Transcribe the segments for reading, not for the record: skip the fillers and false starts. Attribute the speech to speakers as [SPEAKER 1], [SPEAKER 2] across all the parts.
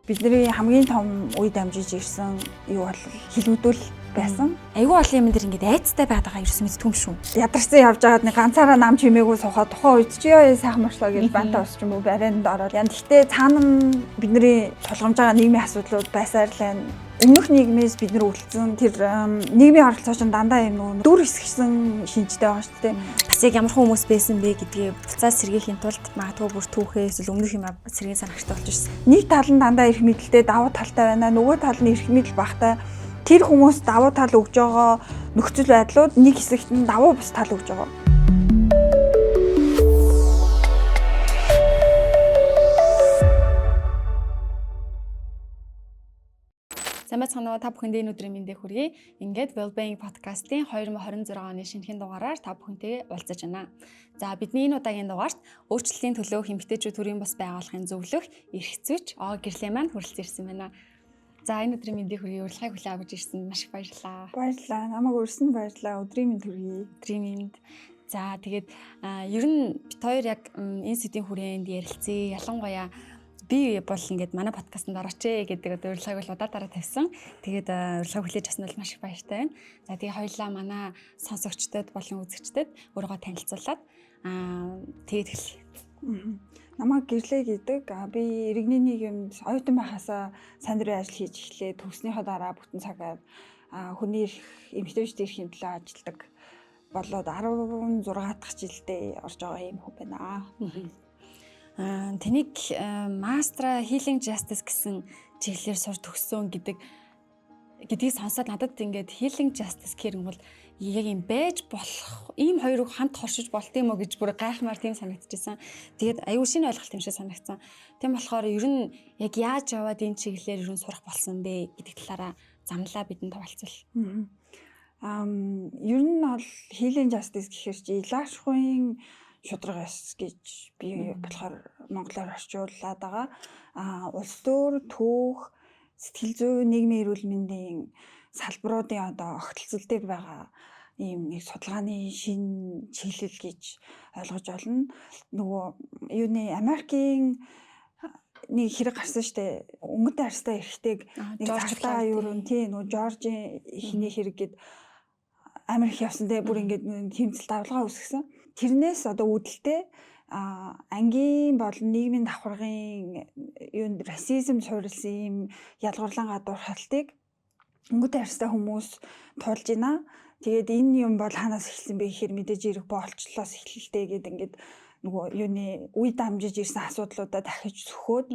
[SPEAKER 1] Бидний хамгийн том үе дамжиж ирсэн юу бол хилмидүүл байсан.
[SPEAKER 2] Айгүй олон юм дээр ингээд айцтай байгагаа ерөөс мэдтгүй юм шүү.
[SPEAKER 1] Ядарсан явж байгаад нэг ганцаараа нам чимээгүй суухад тухайн үед чи ёо сайхан мөршлөө гэж бантаа усч юм уу барайнд ороод яа. Гэхдээ цаана бидний тулгамж байгаа нийгмийн асуудлууд байсаар л өмнөх нийгмээс бид нар үлдсэн тэр нийгмийн оролцоо чинь дандаа юм дүр хэсгсэн шинжтэй байгаа шүү дээ.
[SPEAKER 2] Бас яг ямар хүмүүс байсан бэ гэдгийг буцаас сэргийхийн тулд магадгүй бүр түүхээ эсвэл өмнөх юм сэргийн санагчтай болж ирсэн.
[SPEAKER 1] Нэг тал нь дандаа эрх мэдэлтэй давуу талтай байна. Нөгөө тал нь эрх мэдэл багтай. Тэр хүмүүс давуу тал өгж байгаа нөхцөл байдлууд нэг хэсэгт нь давуу бус тал өгж байгаа.
[SPEAKER 2] Сайн байцгаана уу, та бүхэндээ энэ өдрийн мэндийг хүргэе. Ингээд Wellbeing podcast-ийн 2026 оны шинэхэн дугаараар та бүхэнтэйгээ уулзаж байна. За бидний энэ удаагийн дугаарт өөрчлөлтийн төлөөх эмэгтэйчүүд төрийн бас байгууллагын зөвлөх эрх зүйч гэрлээ маань хүрэлцэн ирсэн байна. За энэ өдрийн мэндийг хүргэе. Урилгыг хүлээн авч ирсэн маш их баярлалаа.
[SPEAKER 1] Баярлалаа. Намайг өрсөн баярлалаа. Өдрийн мэнд хүргэе.
[SPEAKER 2] Өдрийн мэнд. За тэгээд ер нь бид хоёр яг энэ сэдвийн хүрээнд ярилцъя. Ялангуяа би бол ингээд манай подкастт орооч гэдэг урилгыг бол удаа дараа тавьсан. Тэгээд урилгыг хүлээж авсан бол маш их баяртай байна. За тэгээ хоёулаа манай сонсогчдод болон үзэгчдод өөрийгөө танилцуулаад тэгээд эхэлье.
[SPEAKER 1] Намайг гэрлээ гэдэг. Би иргэний нийгэмд оюутан байхасаа сайн дурын ажил хийж эхлэе. Төгснөхийн дараа бүтэн цагаар хүний эмэгтэйчдийн эрхийн төлөө ажилладаг болоод 16 дахь жилдээ орж байгаа юм хүн байна.
[SPEAKER 2] Тэнийг Master Healing Justice гэсэн чиглэлээр сурч төгссөн гэдгийг сонсоод надад ингээд Healing Justice гэх юм бол яг юм байж болох ийм хоёрыг хамт хоршиж болт юм уу гэж бүр гайхмаар тийм санагдчихсан. Тэгээд аюу шинэ ойлголт юм шиг санагдсан. Тийм болохоор ер нь яг яаж яваад энэ чиглэлээр ер нь сурах болсон бэ гэдэг талаараа замлаа бидэнд хаваалцвал.
[SPEAKER 1] Ер нь бол Healing Justice гэхээр чи илаашхуйн шудраг ёс гэж би болохоор монголоор орчуулад байгаа. Улс төр, түүх, сэтгэл зүй, нийгмийн эрүүл мэндийн салбаруудын одоо огтлцол дээр байгаа ийм нэг судалгааны шинэ чиглэл гэж ойлгож байна. Нөгөө юуны Америкийн нэг хэрэг гарсан штэ. Өнгөтэй арьстай эрэгтэйг нэг зарлаа юу тий нөгөө Жоржийн ихний хэрэг гээд Америк явсан дээр бүр ингээд тэмцэл давлгаа үүсгэсэн. Тэрнээс одоо үүдэлтэй ангийн болон нийгмийн давхаргын юунд расизм суурилсан юм ялгуурлан гадуурхалтыг өнгөтэй арьстай хүмүүс туулж байна. Тэгээд энэ юм бол хаанаас эхэлсэн бэ гэхээр мэдээж эрг боолчлоос эхэллээ гэдэг ингээд нөгөө юуны үе дамжиж ирсэн асуудлуудаа дахиж зөвхөөд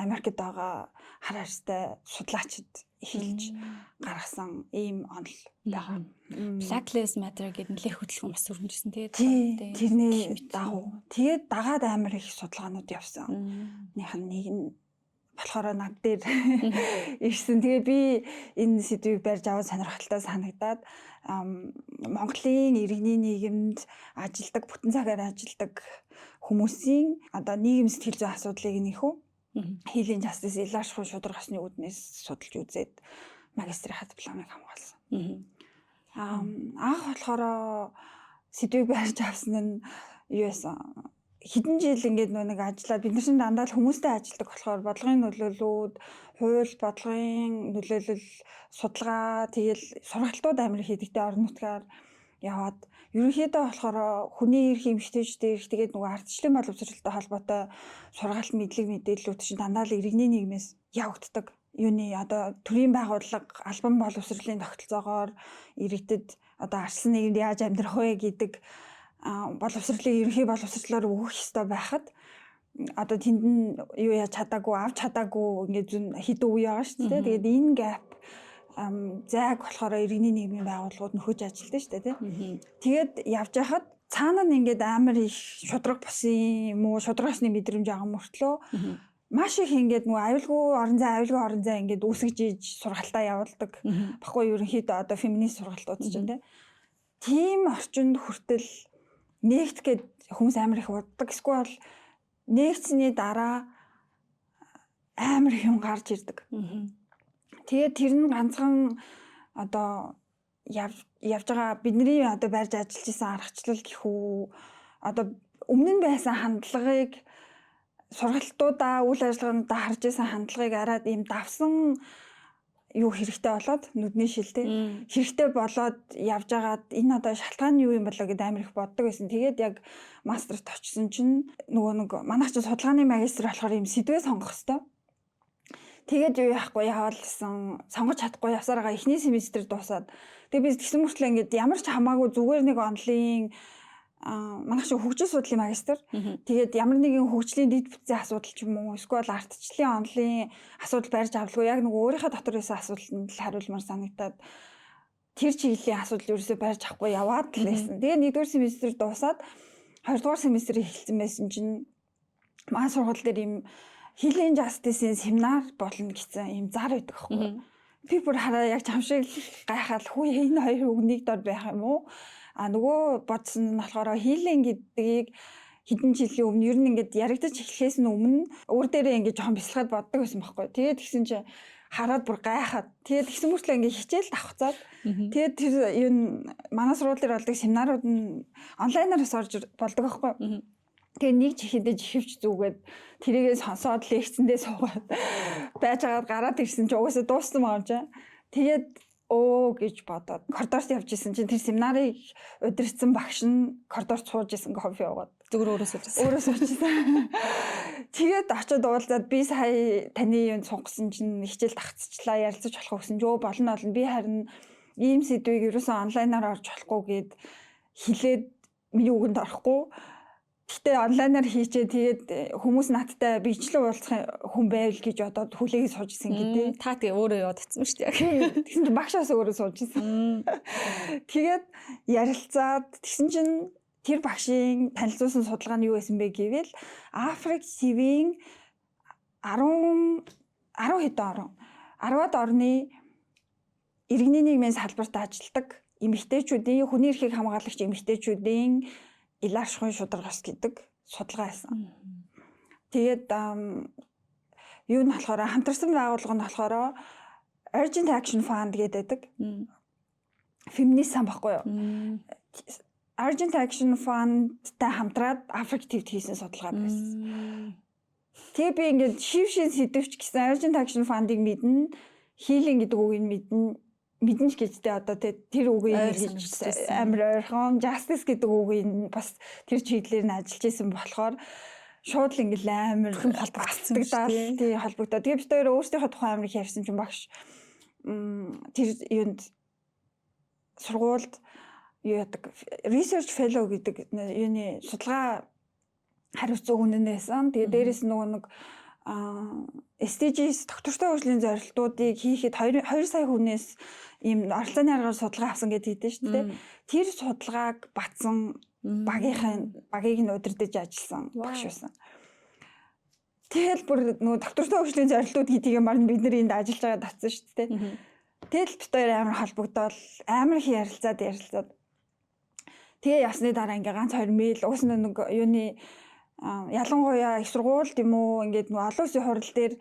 [SPEAKER 1] Америкт байгаа хар арьстай судлаачид эхэлж гаргасан ийм онол байгаа.
[SPEAKER 2] Black Lives Matter гэдэг нэлээд хөдөлгөөн бас өрнөжсөн
[SPEAKER 1] тэгээд тэрний дагуу тэгээд дагаад амар их судалгаанууд явсан. Нэг нь болохоор над дээр ирсэн. Тэгээд би энэ сэдвийг барьж аваад сонирхолтой санагдаад Монголын иргэний нийгэмд ажилдаг, бүтэн цагаар ажилдаг хүмүүсийн одоо нийгэм сэтгэл зүйн асуудлыг нөхөө Healing Justice илаашхуй шудраг ёсны үүднээс судалж үзээд магистрийн дипломыг хамгаалсан. Анх болохоор сэдвийг барьж авсан нь юу байсан? Хэдэн жил ингээд нэг ажиллаад бид нар чинь дандаа л хүмүүстэй ажилладаг болохоор бодлогын нөлөөллүүд, хууль бодлогын нөлөөлөл, судалгаа, тэгэл сургалтууд амар хийдэгтэй орон нутгаар яваад ерөнхийдөө болохоор хүний эрх эмэгтэйчдийн эрх тэгээд нөгөө ардчлалын боловсролтой холбоотой сургаалт мэдлэг мэдээллүүд чинь дандаа л иргэний нийгмээс явагддаг. Юуны одоо төрийн байгууллага албан боловсролын тогтолцоогоор иргэдэд одоо арслан нийгэмд яаж амьдрах вэ гэдэг боловсролыг ерөнхий боловсролоор өгөх ёстой байхад одоо тэнд нь юу яаж чадаагүй, авч чадаагүй ингээд хэдэн үе байгаа шүү дээ. Тэгээд энэ gap зайг болохоор иргэний нийгмийн байгууллагууд нөхөж ажилладаг шүү дээ. Тэгээд явж байхад цаана нь ингээд амар их шудраг босын юм уу, шудрагсны мэдрэмж байгаа мөртлөө маш их ингээд нөгөө аюулгүй орон зай ингээд үүсгэж иж сургалтаа явуулдаг. Баггүй ерөнхийдөө одоо феминист сургалтууд ч юм тийм орчинд хүртэл нэгт гээд хүмүүс амар их уддаг. Эсвэл нэгцний дараа амар их юм гарч ирдэг. Тэгээд тэр нь ганцхан одоо явж байгаа бидний одоо барьж ажиллаж исэн аргачлал гэх үү одоо өмнө нь байсан хандлагыг сургалтуудаа үйл ажиллагаануудаа харж исэн хандлагыг араад ийм давсан юу хэрэгтэй болоод нүдний шилтэй хэрэгтэй болоод явж агаад энэ одоо шалтгаан нь юу юм болоо гэдээ амар их боддог байсан. Тэгээд яг мастерт очсон чинь нөгөө нэг манайх чинь судалгааны магистр болохоор ийм сэдвээ сонгох хэвээр. Тэгээд юу яахгүй яваалсан сонгож чадахгүй явсараа эхний семестр дуусаад тэгээд би тэгсэн мөртлөө ингээд ямар ч хамаагүй зүгээр нэг онлын манайх шиг хөгжил судлалын магистр. Тэгээд ямар нэгэн хөгжлийн дэд бүтцийн асуудал ч юм уу эсвэл ардчлалын онлын асуудал барьж авалгүй яг нэг өөрийнхөө дотор байсан асуудалд л хариулмаар санагтаад тэр чиглэлийн асуудал ерөөсөй барьж авахгүй яваад л байсан. Тэгээд нэгдүгээр семестр дуусаад хоёрдугаар семестр эхэлсэн байсан чинь манай сургууль дээр ийм Healing Justice-ийн семинар болно гэсэн ийм зар байдаг байхгүй. Би бүр хараа яг чамшиг гайхаад хүү энэ хоёр үг нэг дор байх юм уу? Нөгөө бодсон нь болохоор healing гэдгийг хэдэн жилийн өмнө ер нь ингээд яригдаж эхлэхээс нь өмнө өөр дээрээ ингээд жоохон бясалгаад боддог байсан байхгүй. Тэгээд тэгсэн чинь хараад бүр гайхаад. Тэгээд тэгсэн мөртлөө ингээд хичээл давхцаад. Тэгээд тэр юу манай сургууль дээр болдог семинарууд нь онлайнаар орж болдог байхгүй. Тэгээ нэг чихэндээ жихвч зүгээд тэрийгээ сонсоод лекцэндээ суугаад байж агаад гараад ирсэн чи угаасаа дууссан маа юм. Тэгээд өө гэж бодоод коридорт явж исэн чинь тэр семинарыг удирдсан багш нь коридорт сууж исэн кофе уугаад
[SPEAKER 2] зүгээр өөрөө сууж
[SPEAKER 1] исэн. Тэгээд очиод уулзаад би сая таны юм сунгасан чинь хичээл тагцчлаа ярилцаж болох гэсэн жөө болно. Би харин ийм сэдвийг ерөөсөн онлайнаар орж болохгүй гэд хилээд миний үгэнд орохгүй. Гэтэ онлайнаар хийчээ тэгээд хүмүүс надтай бичлэн уулзах хүн байвал гэж одоо хүлээгээ сууж исэн гэдэг.
[SPEAKER 2] Та тэгээ өөрөө яваад утсан шүү дээ.
[SPEAKER 1] Тэгсэн чинь багшаас өөрөө сууж исэн. Тэгээд ярилцаад тэгсэн чинь тэр багшийн танилцуулсан судалгаа нь юу байсан бэ гэвэл Африк ТV-ийн 10 10-аад орны иргэний нийгмийн салбарт ажилладаг эмэгтэйчүүдийн хүний эрхийг хамгаалагч эмэгтэйчүүдийн илэршихуй шударгаас гэдэг судалгаа байсан. Тэгээд юу нь болохоор хамтарсан байгууллага нь болохоор Urgent Action Fund гэдэг. Феминист сан баггүй юу? Urgent Action Fund-тай хамтраад Африк ТV-д хийсэн судалгаа байсан. Тэгээ би ингээд шившин сэдвч гэсэн Urgent Action Fund-ыг мэднэ, healing гэдэг үгийг мэднэ ч гэжтэй одоо тэр үгийг амар ойрхон justice гэдэг үгийг бас тэр чиглэлээр нь ажиллаж исэн болохоор шууд л ингээл амар холбогдсон тий холбогдоо. Тэгээ бид хоёр өөрсдийнхөө тухайн амрыг ярьсан чинь багш тэр юунд сургуульд юу яадаг research fellow гэдэг юуны судалгаа хариуцсан хүн нээсэн. Тэгээ дээрэс нөгөө нэг SDGs доктортой хөгжлийн зорилтуудыг хийхэд 2 сая хүнээс ийм оролцооны аргаар судалгаа авсан гэдэг хэлдэг шүү дээ. Тэр судалгааг батсан багийг нь удирдах ажилласан багш байсан. Тэгэл бүр нөгөө доктортой хөгжлийн зорилтууд гэдгийг марна бид нар энд ажиллаж байгаа татсан шүү дээ. Тэгэл бид хоёр амар холбогдоод амар их ярилцаад тэгээ ясны дараа ингээ ганц 2 мэйл уус нэг юуны ялангуяа их сургуульд юм уу ингээд нөгөө олон улсын хурал дээр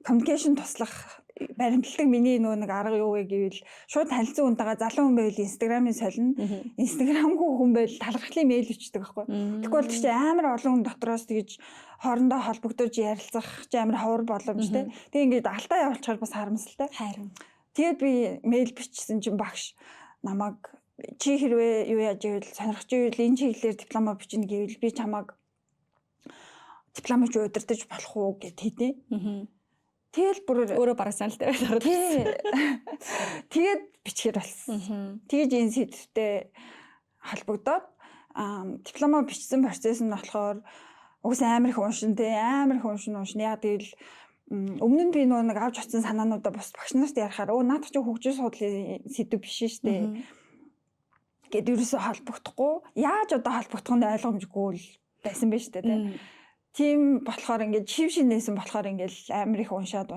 [SPEAKER 1] communication туслах баримтлагдаг миний нөгөө нэг арга юу вэ гэвэл шууд танилцсан хүнтэйгээ залуу хүн байвал инстаграмын солино. Инстаграмгүй хүн байвал талархлын мэйл өчтдөг байхгүй. Тэгвэл бол чи амар олон хүн дотроос тэгж хоорондоо холбогдож ярилцах чи амар ховор боломжтой. Тэг ингээд алдаа явуулчихаар бас харамсалтай. Харин. Тэгээд би мэйл бичсэн чинь багш намайг чи хэрвээ юу яаж ивэл сонирхож ивэл энэ чиглэлээр диплома бичнэ гэвэл би чамайг дипломч удирдах болох уу гэд хэдэ. Тэгэл бүр
[SPEAKER 2] өөрөө бараг саналтай байлаа.
[SPEAKER 1] Тэгээд бичгээр болсон. Тэгж энэ сэдвтэй холбогдоод диплома бичсэн процесс нь болохоор уус амар их уншин яг тэгэл өмнө нь би нэг авч очсон санаануудаа бус багш нарт ярихаар наадах чи хөгжил судлалын сэдв биш шүү дээ. Гэт ерөөсө холбогдохгүй. Яаж одоо холбогдох нь ойлгомжгүй л байсан байж тээ. Тийм болохоор ингээд шившин нээсэн болохоор ингээд амар их уншаад.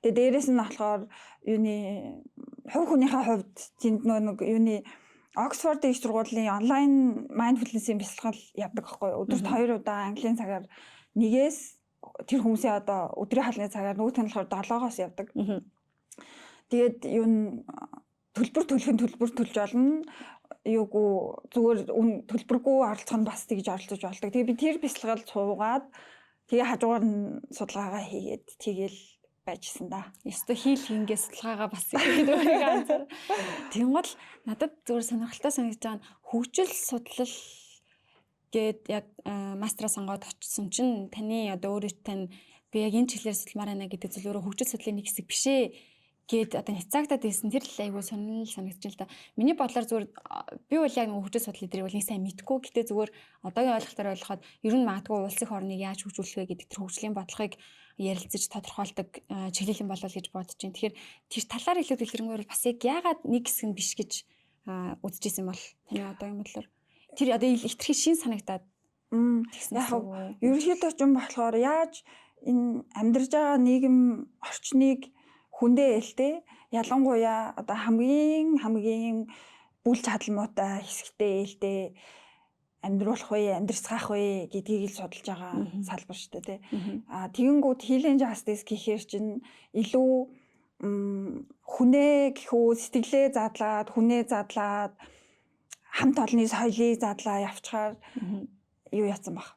[SPEAKER 1] Тэгээ дээрэс нь болохоор юуны хувь хүнийхээ хувьд тэнд нэг юуны Оксфорд их сургуулийн онлайн mindfulness-ийн бясалгал явдаг байхгүй юу? Өдөрт 2 удаа английн цагаар нэгээс тэр хүмүүсийн одоо өдрийн хаалганы цагаар нөгөөх нь болохоор 7-оос явдаг. Тэгээд юу төлбөр төлж болно. Юугүй зүгээр төлбөргүй оролцох нь бас тэгж оролцож болдог. Тэгээ би тэр бясалгалд суугаад Тэгээ хажуугаар нь судалгаагаа хийгээд тэгэл байжсэн да.
[SPEAKER 2] Ёстой хийлгингээ судалгаагаа бас хийгээд өөрийгөө анзаар. Тэнгуул надад зүгээр сонирхолтой санагдаж байгаа нь хөгжил судлал гээд яг мастера сонгоод очсон чинь таны одоо өөрөөт тань би яг энэ чиглэлээр судалмаар байна гэдэг зүйл өөрөө хөгжил судлалын нэг хэсэг бишээ гээд одоо няцаагтаад байсан тэр л айгүй сонирхол санагдаж л да. Миний бодлоор зүгээр би бол яг нэг хөгжил судлал дээр бол нэг сайн мэдгүй. Гэтэ зүгээр одоогийн ойлголтоор ойлгоход ер нь магадгүй улс их орныг яаж хөгжүүлэх вэ гэдэг тэр хөгжлийн бодлогыг ярилцаж тодорхойлдог чиглэл юм болов гэж бодож байна. Тэгэхээр тэр талаар илүү дэлгэрэнгээр бас яг яагаад нэг хэсэг нь биш гэж үзэж исэн бол таны одоогийн бодлоор тэр одоо ихтрхи шин санагдаад
[SPEAKER 1] яг ерөнхийдөө ч юм болохоор яаж энэ амьдарч байгаа нийгэм орчныг хүндээ ээлтэй ялангуяа одоо хамгийн бүл чадалмуутай хэсэгтэй ээлтэй амьдруулах вэ, амьдрцгаах вэ гэдгийг л судалж байгаа салбар шүү дээ, тий. Тэгэнгүүт healing justice гэхээр чинь илүү хүнээ гэхүү сэтгэлээ задлаад хамт олонний соёлыг задлаа явчихаар юу яцсан баг.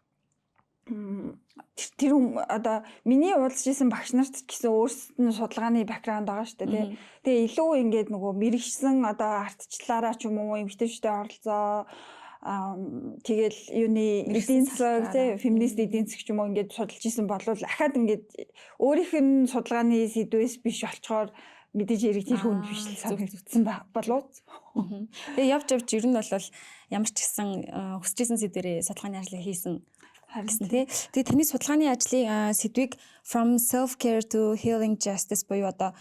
[SPEAKER 1] Тэр одоо миний уулзж исэн багш нарт гэсэн өөрсдөд нь судалгааны бэкграунд байгаа шүү дээ, тий. Тэгээ илүү ингээд нөгөө мэрэгчсэн одоо ардчлаараа ч юм уу эмэгтэйчтэй оролцоо тэгэл юуны эдийн засаг тий феминист эдийн засаг ч юм уу ингээд судалж исэн болвол ахаад ингээд өөрийнх нь судалгааны сэдвээс биш болчоор мэдээж эрэг тэр хүнд биш л санагдсан болов.
[SPEAKER 2] Тэгээ явж ер нь бол ямар ч гэсэн хүсэж исэн сэдвэрээ судалгааны ажлыг хийсэн гэсэн тий. Тэгээ таны судалгааны ажлын сэдвийг from self care to healing justice буюу одоо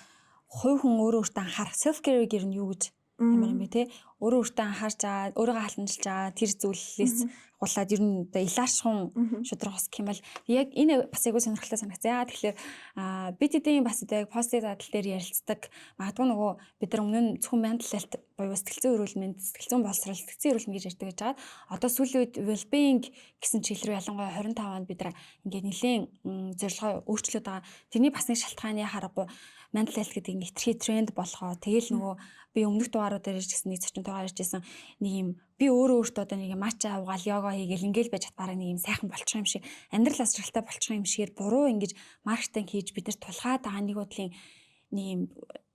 [SPEAKER 2] хувь хүн өөрөө өөртөө анхаарах self care гэр нь юу гэж ямар юм бэ те өөрөө өөртөө анхаарч байгаа өөрийгөө халамжилж байгаа тэр зүйлээс гулаад ер нь одоо илааршхун шудраг ус гэх юм бол яг энэ бас айгүй сонирхолтой санагцсан. Яа тэгэхээр бид эдийн бас яг постит адал дээр ярилцдаг магадгүй нөгөө бид нар өмнө нь зөвхөн mental health буюу сэтгэл зүйн эрүүл мэнд сэтгэл зүйн боловсрол сэтгцэн эрүүл мэнд гэж ярьдаг гэж байгаа. Одоо сүүлийн үед well-being гэсэн чиглэл рүү ялангуяа 25 онд бид нар ингээд нэлээд зорилгоо өөрчлөөд байгаа. Тэрний бас нэг шалтгааны харахгүй mental health гэдэг нэг хэтэрхий тренд болохоо тэгэл нөгөө би өмнөх дугааруудаар ирж гисэн нэг зочинтойгоо ирж гисэн нэг юм би өөртөө одоо нэг матча угаал йога хийгээл ингээл байж чад бараг нэг юм сайхан болчих юм шиг амьдрал асралтай болчих юм шигээр буруу ингэж маркетинг хийж бид нар тулгаад байгаа нэг бодлын нэг юм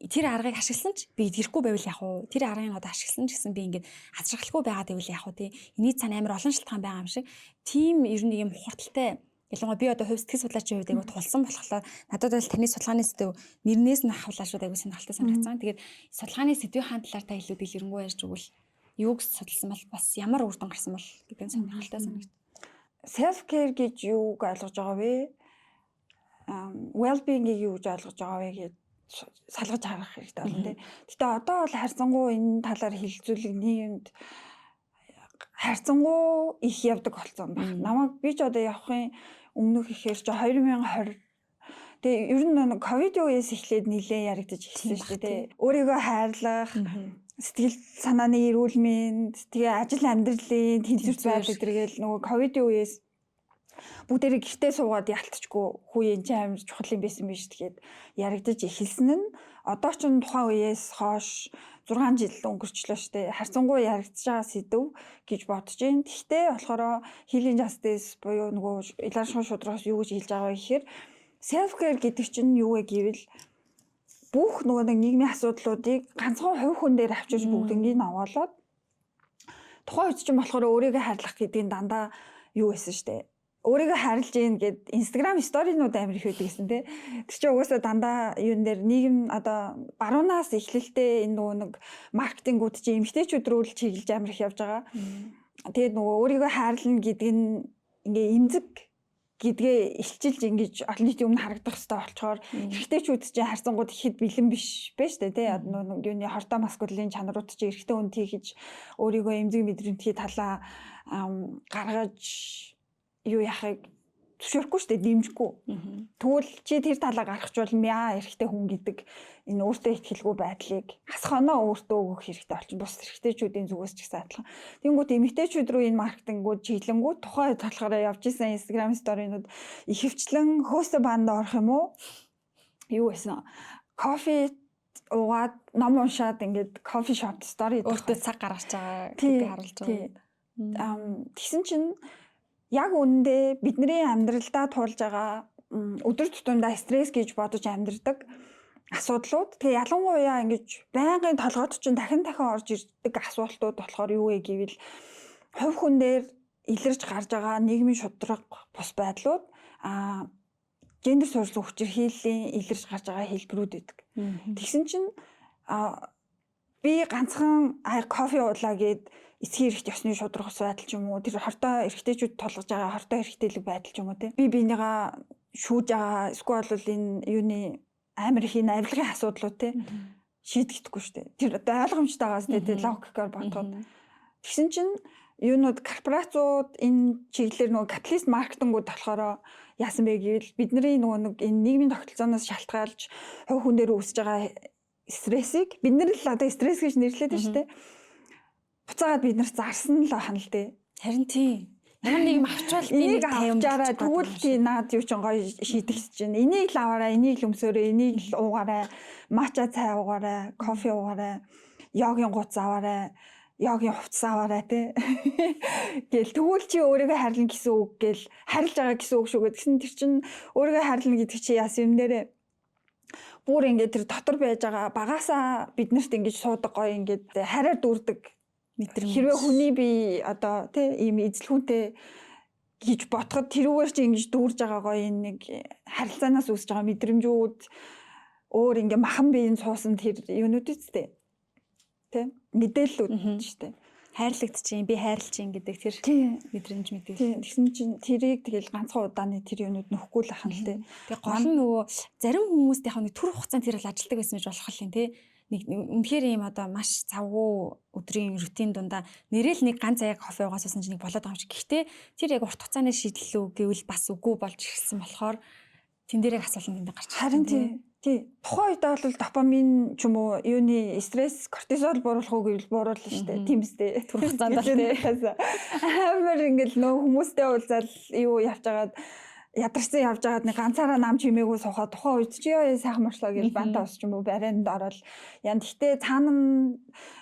[SPEAKER 2] тэр аргыг ашигласан ч би идэхгүй байвал яах вэ? Тэр аргыг одоо ашигласан ч гэсэн би ингээд азрахлахгүй байгаад байвал яах вэ? Эний цаана амар олон шалтгаан байгаа юм шиг. Тим ер нь нэг юм хурдтай ялангуяа би одоо хувь сэтгэл судлаачийн хувьд айгу тулсан болохоор надад бол таны судалгааны сэдв нэрнээс нь авахлаа шууд айгу сонирхолтой санагдсан. Тэгээд судалгааны сэдвийн хаан талаар та илүү дэлгэрэнгүй ярьж өгвөл юуг судалсан бол бас ямар үр дүн гарсан бол гэдэг нь сонирхолтой санагдсан.
[SPEAKER 1] Self care гэж юуг ойлгож байгаа вэ? Well-being-ийг юу гэж ойлгож байгаа вэ гэж салгаж харах хэрэгтэй байна тий. Гэтэ одоо бол харьцангуй энэ талаар хилцүүлэг нийгэмд харьцангуй их явдаг болсон байна. Намайг би ч одоо явахын өмнөх ихээр чи 2020 тэгээ ер нь ковидын үеэс эхлээд нэлээд яригдаж эхэлсэн шүү дээ. Өөрийгөө хайрлах, сэтгэл санааны эрүүл мэнд, тэгээ ажил амьдралын тэнцвэрт байдал гэдэргээл нөгөө ковидын үеэс бүгдээрээ гэртээ суугаад ялтчгүй хүү энэ ч амар чухал юм байсан биш тэгээд яригдаж эхэлсэн нь одоо ч тухайн үеэс хойш 6 жил өнгөрчлөө шүү дээ. Харьцангуй яригдж байгаа сэдв гэж бодож байна. Гэхдээ болохоор healing justice буюу нөгөө илааршгүй шудрагаас юу гэж хэлж байгаа вэ гэхээр self care гэдэг чинь юу вэ гэвэл бүх нөгөө нэг нийгмийн асуудлуудыг ганцхан хувь хүн дээр авчирч бүгднийг аваалаад тухайн үед чинь болохоор өөрийгөө хайрлах гэдэг нь дандаа юу байсан шүү дээ. Өөрийгөө хайрлаж ийн гэд Instagram сторинууд амар их байдаг гэсэн тий. Тэр чинь угаасаа дандаа юун дээр нийгэм одоо баруунаас эхлэлтэй энэ нөгөө нэг маркетингууд чинь эмэгтэйчүүд рүү л чиглэж амар их явж байгаа. Тэгээд нөгөө өөрийгөө хайрлна гэдэг нь ингээ эмзэг гэдгээ илчилж ингэж олон нийтийн өмнө харагдах хэрэгтэй болчоор эрэгтэйчүүд чинь харьцангуй ихэд бэлэн биш байж тээ тий. Нөгөө юуны хортой маскулын чанарууд чинь эрэгтэй хүнд хийж өөрийгөө эмзэг мэдрэмтгий талаа гаргаж юу яхаг зөвшөөрөхгүй шүү дээ дэмжихгүй. Тэгвэл чи тэр талаа гаргахчулмяа эрэгтэй хүн гэдэг энэ өөртөө ихтгэлгүй байдлыг хасах оноо өөртөө өгөх хэрэгтэй болчих. Бус эрэгтэйчүүдийн зүгээс ч гэсэн адилхан. Тэнгүүд эмэгтэйчүүд рүү энэ маркетингууд чиглэнгүүд тухайн үед болохоор явж исэн Instagram сторинууд ихэвчлэн хөөсө банд орох юм уу? Юу гэсэн кофе уугаад ном уншаад ингээд кофе шоп стори
[SPEAKER 2] өөртөө цаг гаргаж байгаа гэдгийг харуулж байгаа.
[SPEAKER 1] Тэгсэн чинь яг үүндээ бидний амьдралдаа туулж байгаа өдөр тутамдаа стресс гэж бодож амьдрдаг асуудлууд. Тэгээ ялангуяа ингэж байнгын толгойд чинь дахин орж ирдэг асуудлууд болохоор юу вэ гэвэл хувь хүн дээр илэрж гарч байгаа нийгмийн шударга бус байдлууд гендер суурилсан хүчирхийллийн илэрж гарч байгаа хэлбэрүүд байдаг. Тэгсэн чинь би ганцхан кофе уулаа гэд эцгийн эрхт ёсны шударга байдал ч юм уу тэр хортой эрхтэйчүүд толгож байгаа хортой эрхтэйлэг байдал ч юм уу те би бинийгаа шүүж байгаа эсвэл бол энэ юуны амар их энэ авилгын асуудлууд те шийдэгдэхгүй шүү дээ. Тэр одоо ойлгомжтой байгаас те логикоор бодоход. Тэгсэн чинь юунууд корпорациуд энэ чиглэлээр нөгөө капиталист маркетингууд болохоор яасан бэ гэвэл бидний нөгөө нэг энэ нийгмийн тогтолцооноос шалтгаалж хувь хүн дээр үүсэж байгаа стрессийг бид нар л одоо стресс гэж нэрлэдэг шүү дээ. Буцаагаад бид нар зарсан л байна л дээ.
[SPEAKER 2] Харин тийм. Ямар нэгэн авчвал би нэг
[SPEAKER 1] авчаараа тэгвэл тий наад юу ч гоё шийдэгч чинь. Энийг л аваарай, энийг л өмсөөрэй, энийг л уугаарай, матча цай уугаарай, кофе уугаарай, йогийн гуц аваарай, йогийн хувцас аваарай тий. Гэл тэгвэл чи өөрийгөө харилна гэсэн үг гэл харилж байгаа гэсэн үг шүү гэдгсэн тэр чинь өөрийгөө харилна гэдэг чи яасан юм нэрэ бүр ингээд тэр дотор байж байгаа багасаа биднэрт ингэж суудаг гоё ингээд хараар дүүрдэг мэдрэмж. Хэрвээ хүний би одоо тий ийм эзлэхүүнтэй гэж бодоход тэрүүгээр чи ингэж дүүрж байгаа гоё нэг харилцаанаас үүсэж байгаа мэдрэмжүүд өөр ингээ махан биеийн суусан тэр юунууд үстэй. Тий мэдээллүүд шүү дээ. Хайрлагдчихээн би хайрлж гэдэг тэр мэдрэмж мэдээ. Тэгсэн чинь тэрийг тэгэл ганцхан удааны тэр юунууд нөхгүй л ахна л дээ.
[SPEAKER 2] Тэгээ гол нь нөгөө зарим хүмүүст яг нэг түр хугацаанд тэр л ажилтдаг байсан гэж болох юм тий. Нэг үнэхээр ийм одоо маш завгүй өдрийн рутин дундаа нэрэл нэг ганц аяг кофе уугаассан чинь нэг болоод байгаа юм шиг. Гэхдээ тэр яг урт хугацааны шийдэл үү гэвэл бас үгүй болж ирсэн болохоор тэн дээрээ асуулт энэ гарч.
[SPEAKER 1] Харин тий. Тухайн үедээ бол допамин ч юм уу юуны стресс, кортизол бууруулах уу гэвэл бууруулна шүү дээ. Тийм үстэй.
[SPEAKER 2] Түр хугацаанд л тий.
[SPEAKER 1] Амар ингээл нөө хүмүүстэй уулзаад юу явж байгаад ядарсан явж байгаад нэг ганцаараа нам чимээгүй сухаа тухайн үед чи яа сайхан морчлоо гэж бантаа ус ч юм уу барайнд ороод яа гэхдээ цаана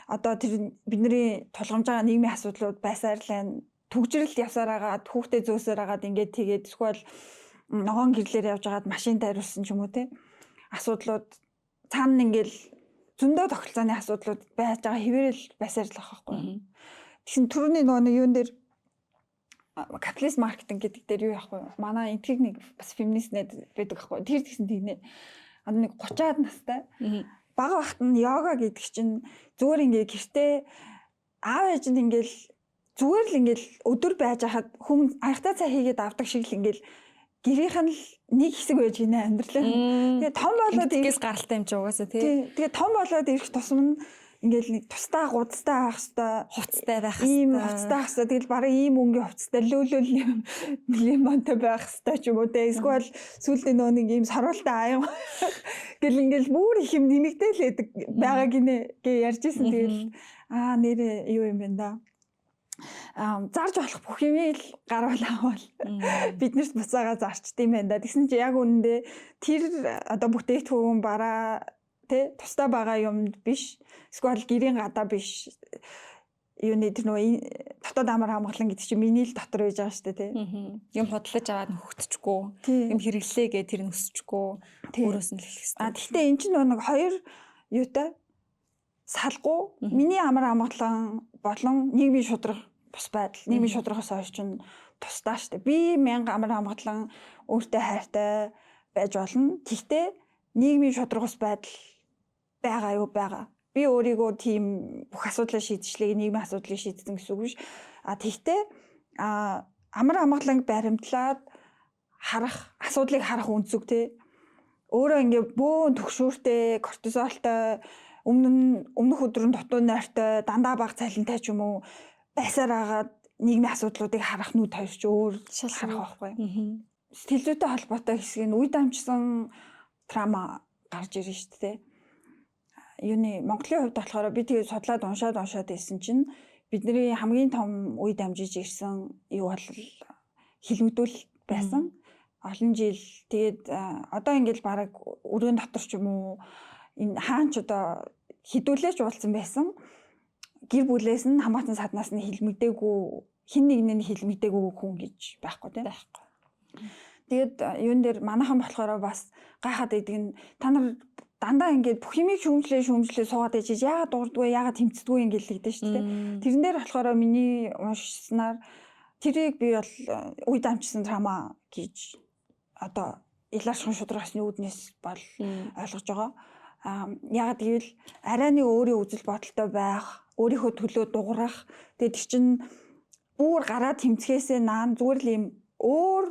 [SPEAKER 1] одоо тэр бидний тулгамж байгаа нийгмийн асуудлууд байсаар л төгжрэлт явсаар агаад хүүхдээ зөөсөөр агаад ингээд тэгээд эсвэл ногоон гэрлээр явж байгаад машин тариулсан ч юм уу те асуудлууд цаана ингээл зөндөө тогтолцооны асуудлууд байж байгаа хэвээрэл байсаар л байгаа байхгүй. Тэгсэн түрүүний нөгөө юун дээр капиталист маркетинг гэдэг дээр юу яахгүй манай энтгийг нэг бас феминист найд байдаг байхгүй. Тэр тэгсэн тэгнэ. Одоо нэг 30-аад настай бага бахт нь йога гэдэг чинь зүгээр ингээ гэртээ аав ээж нь ингээл зүгээр л ингээл өдөр байж хахад хүн аягтай цай хийгээд авдаг шиг л ингээл гэрийнх нь л нэг хэсэг байж гинэ амьдралаа. Тэгээ том болоод
[SPEAKER 2] ингээс гаралтай юм чи угаасаа тий.
[SPEAKER 1] Тэгээ том болоод ирэх тусам нь ингээл нэг тустай гудастай авах хэвээр
[SPEAKER 2] хувцастай байх
[SPEAKER 1] хэвээр ийм хувцастай авах хэвээр тэгэл бараг ийм өнгийн хувцастай лөөлөл лимонтой байх хэвээр ч юм уу те эсвэл сүүлдээ нөө нэг ийм саруултай аян гэл ингээл бүр их юм нэмэгдээл байгаа гинэ гэ ярьжсэн тэгэл нэрээ юу юм бэ да зарж болох бүх юм л гарвал авал биднэрт буцаага зарчд юм байна да. Тэгсэн чи яг үнэндээ тэр одоо бүтээгдэхүүн бараа тэ тустай байгаа юм биш. Эсвэл гэрийн гадаа биш. Юуны тэр нөгөө дотоод амар хамгаалан гэдэг чинь миний л дотор байж байгаа шүү дээ тий.
[SPEAKER 2] Юм бодлож аваад нөхөцчгүй. Юм хэрэглээ гэ тэр нь өсчихгүй. Өөрөөс нь л хэлэх хэрэгтэй.
[SPEAKER 1] Гэхдээ эн чинь нэг хоёр юутай салгуу миний амар хамгаалан болон нийгмийн шударга бус байдал. Нийгмийн шударгаас хойш чинь тусдаа шүү дээ. Би мянга амар хамгаалан өөртөө хайртай байж болно. Гэхдээ нийгмийн шударгаас байдал байгаа юу байгаа. Би өөрийгөө тийм бүх асуудлаа шийдчихлээ нийгмийн асуудлыг шийдсэн гэсэн үг биш. Тэгтээ амар амгаланг баримтлаад харах асуудлыг харах үнцэг те. Өөрөө ингээ бөөн төгшөөртэй, кортизолтой, өмнөх өдрийн дутуу нойртой, дандаа бага цалинтай ч юм уу байсаар агаад нийгмийн асуудлуудыг харах нүд хоёр ч өөр харах байхгүй. Сэтгэл зүйтэй холбоотой хэсгийг үе дамжсан трама гарч ирнэ шүү дээ. Юуны Монголын хувьд болохоор би тэгээ судлаад уншаад байсан чинь бидний хамгийн том үе дамжиж ирсэн юу бол хэлмэгдүүл байсан. Олон жил тэгээд одоо ингээл бараг өрөөнд дотор ч юм уу энэ хаанч одоо хідүүлээч уулзсан байсан. Гэр бүлээс нь хамаатан саднаас нь хэлмэгдээгүй хин нэгний хэл мэдээгүй хүн гэж байхгүй тийм.
[SPEAKER 2] Байхгүй.
[SPEAKER 1] Тэгээд юун дээр манайхан болохоор бас гайхаад идэг нь та нар дандаа ингээд бүх юмыг шүүмжлээ суугаад ижиж яагаад дуурдгүй яагаад тэмцдэггүй ингээд л гэдэг шүү дээ. Тэрэн дээр болохоор миний уншснаар тэрийг би бол үе дамжсан трама гэж одоо илэршин шударгасны үүднээс бол ойлгож байгаа. Яагаад гэвэл арай нэг өөрийн үзэл бодолтой байх, өөрийнхөө төлөө дуурах. Тэгээд тэр чинь бүр гараа тэмцгээсээ наан зүгээр л юм өөр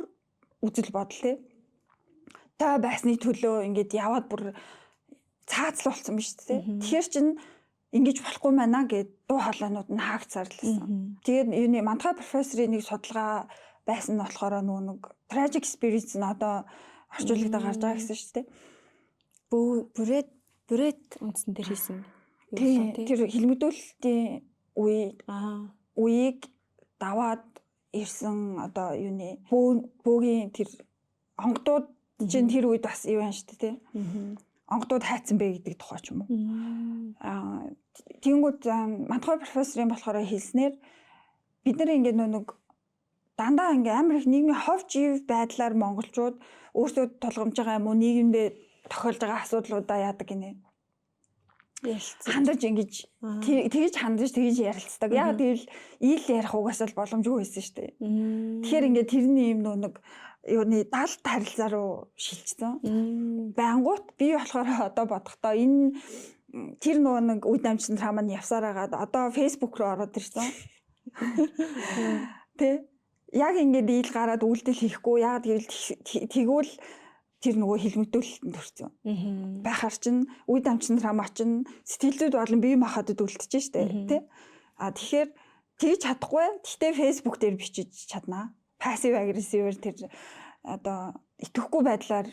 [SPEAKER 1] үзэл бодол та байсны төлөө ингээд яваад бүр цаацл болсон биз дээ. Тэгэхээр чин ингэж болохгүй байна гэд дуу хоолойнууд нь хаагцаарласан. Тэгээд юуны мантгай профессорын нэг судалгаа байсан нь болохоор нэг tragic spirits нь одоо орчуулгад гарч байгаа гэсэн шүү дээ.
[SPEAKER 2] Бүрээд үндсэн дээр хийсэн.
[SPEAKER 1] Тэр хэлмэдүүлэлтийн үеийг даваад ирсэн одоо юуны бөөгийн тэр онгодууд чинь тэр үед бас юу юм шүү дээ тий. Онгодууд хайцсан бэ гэдэг тухай ч юм уу. Тэнгүүд мантгай профессорын болохоор хэлснээр бид нар ингээд нэг дандаа ингээ амар их нийгмийн ховж ив байдлаар монголчууд өөрсдөө тулгамж байгаа юм уу нийгэмдээ тохиолж байгаа асуудлуудаа яадаг гинэ. Хандаж ингэж тэгж хандаж тэгж ярилцдаг. Яг тэгвэл ил ярих угаас л боломжгүй байсан шүү дээ. Тэгэхээр ингээ тэрний юм нэг юуны даалт харилцаа руу шилжсэн. Байнгут би болохоор одоо бодохдоо энэ тэр нэг үе дамжсан трама нь явсаар агаад одоо фэйсбુક руу ороод ирсэн. Тэ яг ингээд ил гараад үйлдэл хийхгүй яг тэгвэл тэр нөгөө хэлмэдүүлэлтэнд төрсөн. Байхаар чин үе дамжсан трама чин сэтгэлзүйд болон бие махбодод үлдчихэж штэ тий. Тэгэхээр тэгж чадахгүй. Гэхдээ фэйсбુક дээр бичиж чаднаа. Пассив агрессивээр тэр одоо итгэхгүй байдлаар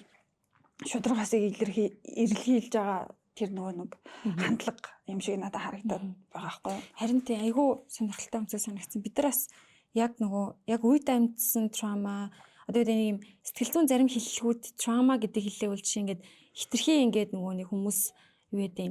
[SPEAKER 1] шударгаасыг илэрхийлж байгаа тэр нөгөө нэг хандлага юм шиг надад харагдаад байгаа байхгүй.
[SPEAKER 2] Харин тий айгүй сонирхолтой үнцэг санагдсан. Бид нар бас яг үе дамжсан трама одоо нэг юм сэтгэл зүйн зарим хэллэгүүд трама гэдэг хэллээ үл жишээ ингээд хитрхи ингээд нөгөө нэг хүмүүс юу гэдэг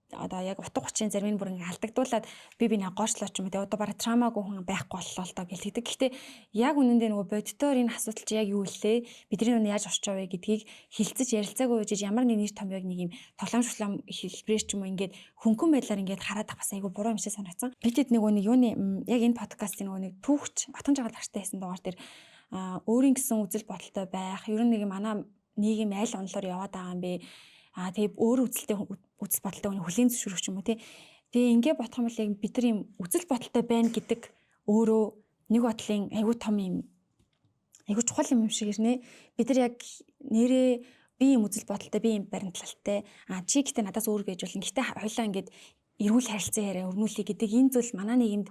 [SPEAKER 2] одоо яг утга учирын зарим нь бүр ингээд алдагдуулаад би нэг гоочлооч юм те одоо бараг трамагүй хүн байхгүй боллоо л доо гэж хэлдэг. Гэхдээ яг үнэндээ нөгөө бодитоор энэ асуудал чи яг юу илээ бидний нүн яаж орч аваа гэдгийг хилцэж ярилцаагүй гэж ямар нэг нэр том яг нэг юм тоглоом хэлбэрээр ч юм уу ингээд хөнгөн байдлаар ингээд хараад бас айгу буруу юм шиг санагдсан. Бидэд нөгөө нэг юуны яг энэ подкастын нөгөө нэг түүхч Батхан Жагаал гартай хийсэн дугаар дээр өөрийн гэсэн үзэл бодолтой байх. Ер нь нэг манай нийгэм аль онолоор яваад байгаа юм бэ? Тэгээ өөр үзэл бодолтой хүний хүлийн зөвшөөрөх юм уу тий. Тэгээ ингээ бодох юм бол яг бид нар юм үзэл бодолтой байна гэдэг өөрөө нэг бодлын айгүй том юм айгүй чухал юм шиг ирнэ. Бид нар яг нэрээ би юм үзэл бодолтой би юм баримтлалтай. Чи гэдэг надаас өөр байж болно. Гэтэ хоёлаа ингээд эрүүл харилцаа яриа өрнүүлээ гэдэг энэ зүйл манай нийгэмд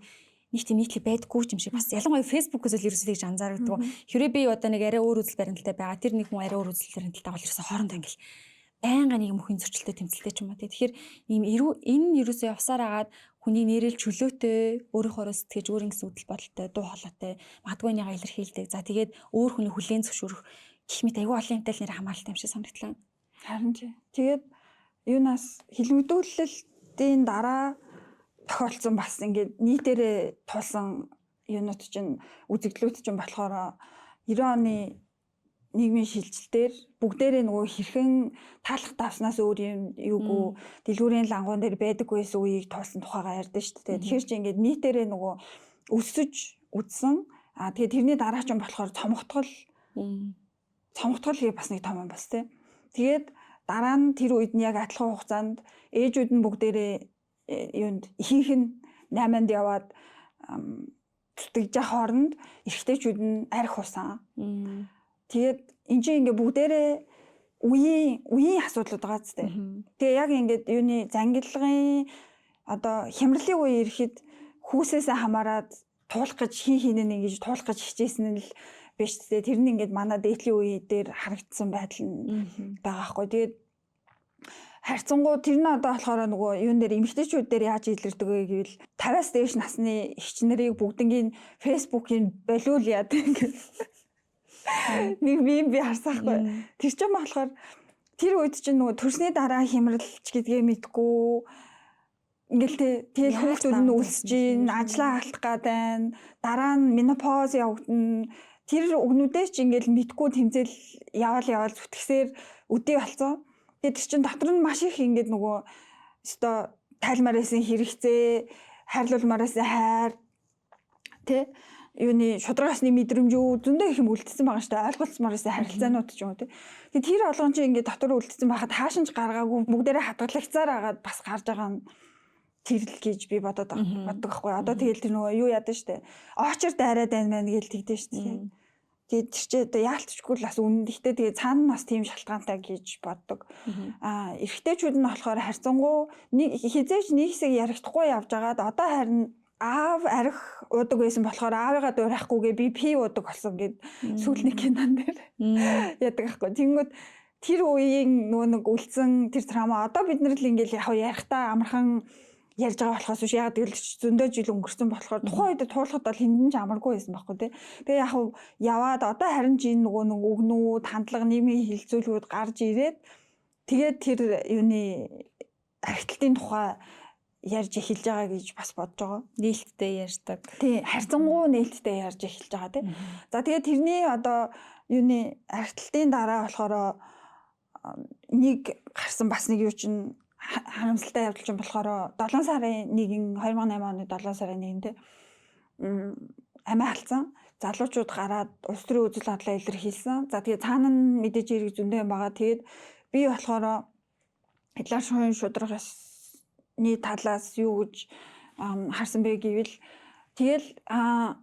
[SPEAKER 2] нэг тийм нийтлэг байдаггүй юм шиг бас ялангуяа фэйсбүүкээс л ерөөсөө гэж анзаардаг. Хэрвээ би одоо нэг арай өөр үзэл баримталтай байгаа тэр нэг хүн арай өөр үзэл баримталтай бол ерөөсөө хоорондоо ингээл байнга нэг мөхийн зөрчилтэй тэмцэлтэй ч юм уу. Тэгэхээр ийм энэ ерөөсөө явсаар агаад хүний нэрэл чөлөөтэй өөрийнхөө сэтгэж өөрийн гэсэн үдэл бодолтой дуу хоолойтой магадгүй нэга илэрхийлдэг. За тэгээд өөр хүний хүлээн зөвшөөрөх гэх мэт аюул олон юмтай л нэр хамааралтай юм шиг санагдлаа.
[SPEAKER 1] Харин тий. Тэгээд юунаас хэлмэдүүлэлтийн дараа тохиолдсон бас ингээд нийтээрээ тулсан юунууд чинь үзэгдлүүд чинь болохоор 90 оны нийгмийн шилжилтээр бүгдээрээ нөгөө хэрхэн таалах давснаас өөр юм юугүй дэлгүүрийн лангуун дээр байдаг байсан үеийг туулсан тухайгаа ярьдэн шүү дээ. Тэгэхээр чи ингээд нийтээрээ нөгөө өсөж үдсэн. Тэгээд тэрний дараа ч юм болохоор цомгтгол бас нэг том юм бас тий. Тэгээд дараа нь тэр үед нь яг адилхан хугацаанд ээжүүд нь бүгдээрээ юунд ихийнх нь 8-нд яваад зүтгэж хооронд эрэгтэйчүүд нь арх хусан. Тэгээд энэ чинь ингээ бүгдээрээ үеийн асуудлууд байгаа зү. Тэгээ яг ингээд юуны зангиллагын одоо хямралын үе ирэхэд хүүсээсээ хамаарад туулах гэж хинэ ингэж туулах гэж хичээсэн л биш тэ. Тэр нь ингээд манай дээдлийн үе дээр харагдсан байдал нь байгаа хгүй. Тэгээд харьцангуй тэр нь одоо болохоор нөгөө юун дээр эмэгтэйчүүд дээр яаж илэрдэг вэ гэвэл 50-аас дээш насны эгч нарыг бүгднийг фэйсбүүкийн болиул яад ингээд нэг би харсаахгүй. Тэр ч юм болохоор тэр үед чинь нөгөө төрсний дараа хямралч гэдгээ мэдгүй Ингээл тэгэл
[SPEAKER 2] Яаж
[SPEAKER 1] хүүхдүүд нь
[SPEAKER 2] даваад
[SPEAKER 1] үлсэж
[SPEAKER 2] байсан
[SPEAKER 1] гин,
[SPEAKER 2] бэ?
[SPEAKER 1] ажлаа халтах гад байна. Дараа нь менопауз явагдана. Тэр өгнүүдээ ч ингээл мэдгүй тэмцэл яваал зүтгэсээр өдий болсон. Тэгээд тэр чин дотор нь маш их ингээд нөгөө өстой тайлмаар байсан хэрэгцээ, хайрлуулмаар байсан хайр тэ юуны шударгаасны мэдрэмж юу зөндөө их юм үлдсэн байгаа шүү дээ. Ойлголцмоор байсан харилцаанууд ч юм уу тэ. Тэгээд тэр олгон чинь ингээд дотор үлдсэн байхад хаашинч гаргаагүй бүгдээрээ хадгалагцаар агаад бас гарч байгаа нь тэрл гэж би боддог байхгүй. Одоо тэгэл тэр нөгөө юу яадаг штэ. Очор дайраад байна мэн гэж тэгдэж штэ. Тэгээд тэр чи одоо яалтчгүй л бас үнэн. Гэхдээ тэгээ цаана нь бас тийм шалтгаантай гэж боддог. Эрэгтэйчүүд нь болохоор харьцангуй хизээч нэг хэсэг ярихдахгүй явж байгаад одоо харин аав арх уудаг байсан болохоор аавыгаа дуурайхгүйгээ би пи уудаг болсон гэд сүүлний кинон дээр яадаг байхгүй. Тэнгүүд тэр үеийн нөгөө нэг үлдсэн тэр трама одоо бид нар л ингээл яг ярихтаа амархан ярьж байгаа болохоос биш яг тэгэл зөндөө жил өнгөрсөн болохоор тухайн үед туулахад бол хиндэн ч амаргүй байсан байхгүй тий. Тэгээ яг яваад одоо харин ч энэ нөгөө нэг өгнүүд хандлага нийгмийн хилцүүлгүүд гарч ирээд тэгээд тэр юуны архитектийн тухай ярьж эхэлж байгаа гэж бас бодож байгаа.
[SPEAKER 2] Нээлттэй ярьдаг.
[SPEAKER 1] Тий, харьцангуй нээлттэй ярьж эхэлж байгаа тий. За тэгээд тэрний одоо юуны архитектийн дараа болохоор нэг гарсан бас нэг юу чинь харамсалтай явдал чинь болохоор 7 сарын 1-ийн 2008 оны 7 сарын 1-нд тий амиа алдсан. Залуучууд гараад улс төрийн үзэл бодлоо илэрхийлсэн. За тэгээд цаана нь мэдээж ирэх зөндөө юм байгаа. Тэгээд би болохоор Хилар шуын шударгасны талаас юу гэж харсан бэ гэвэл тэгэл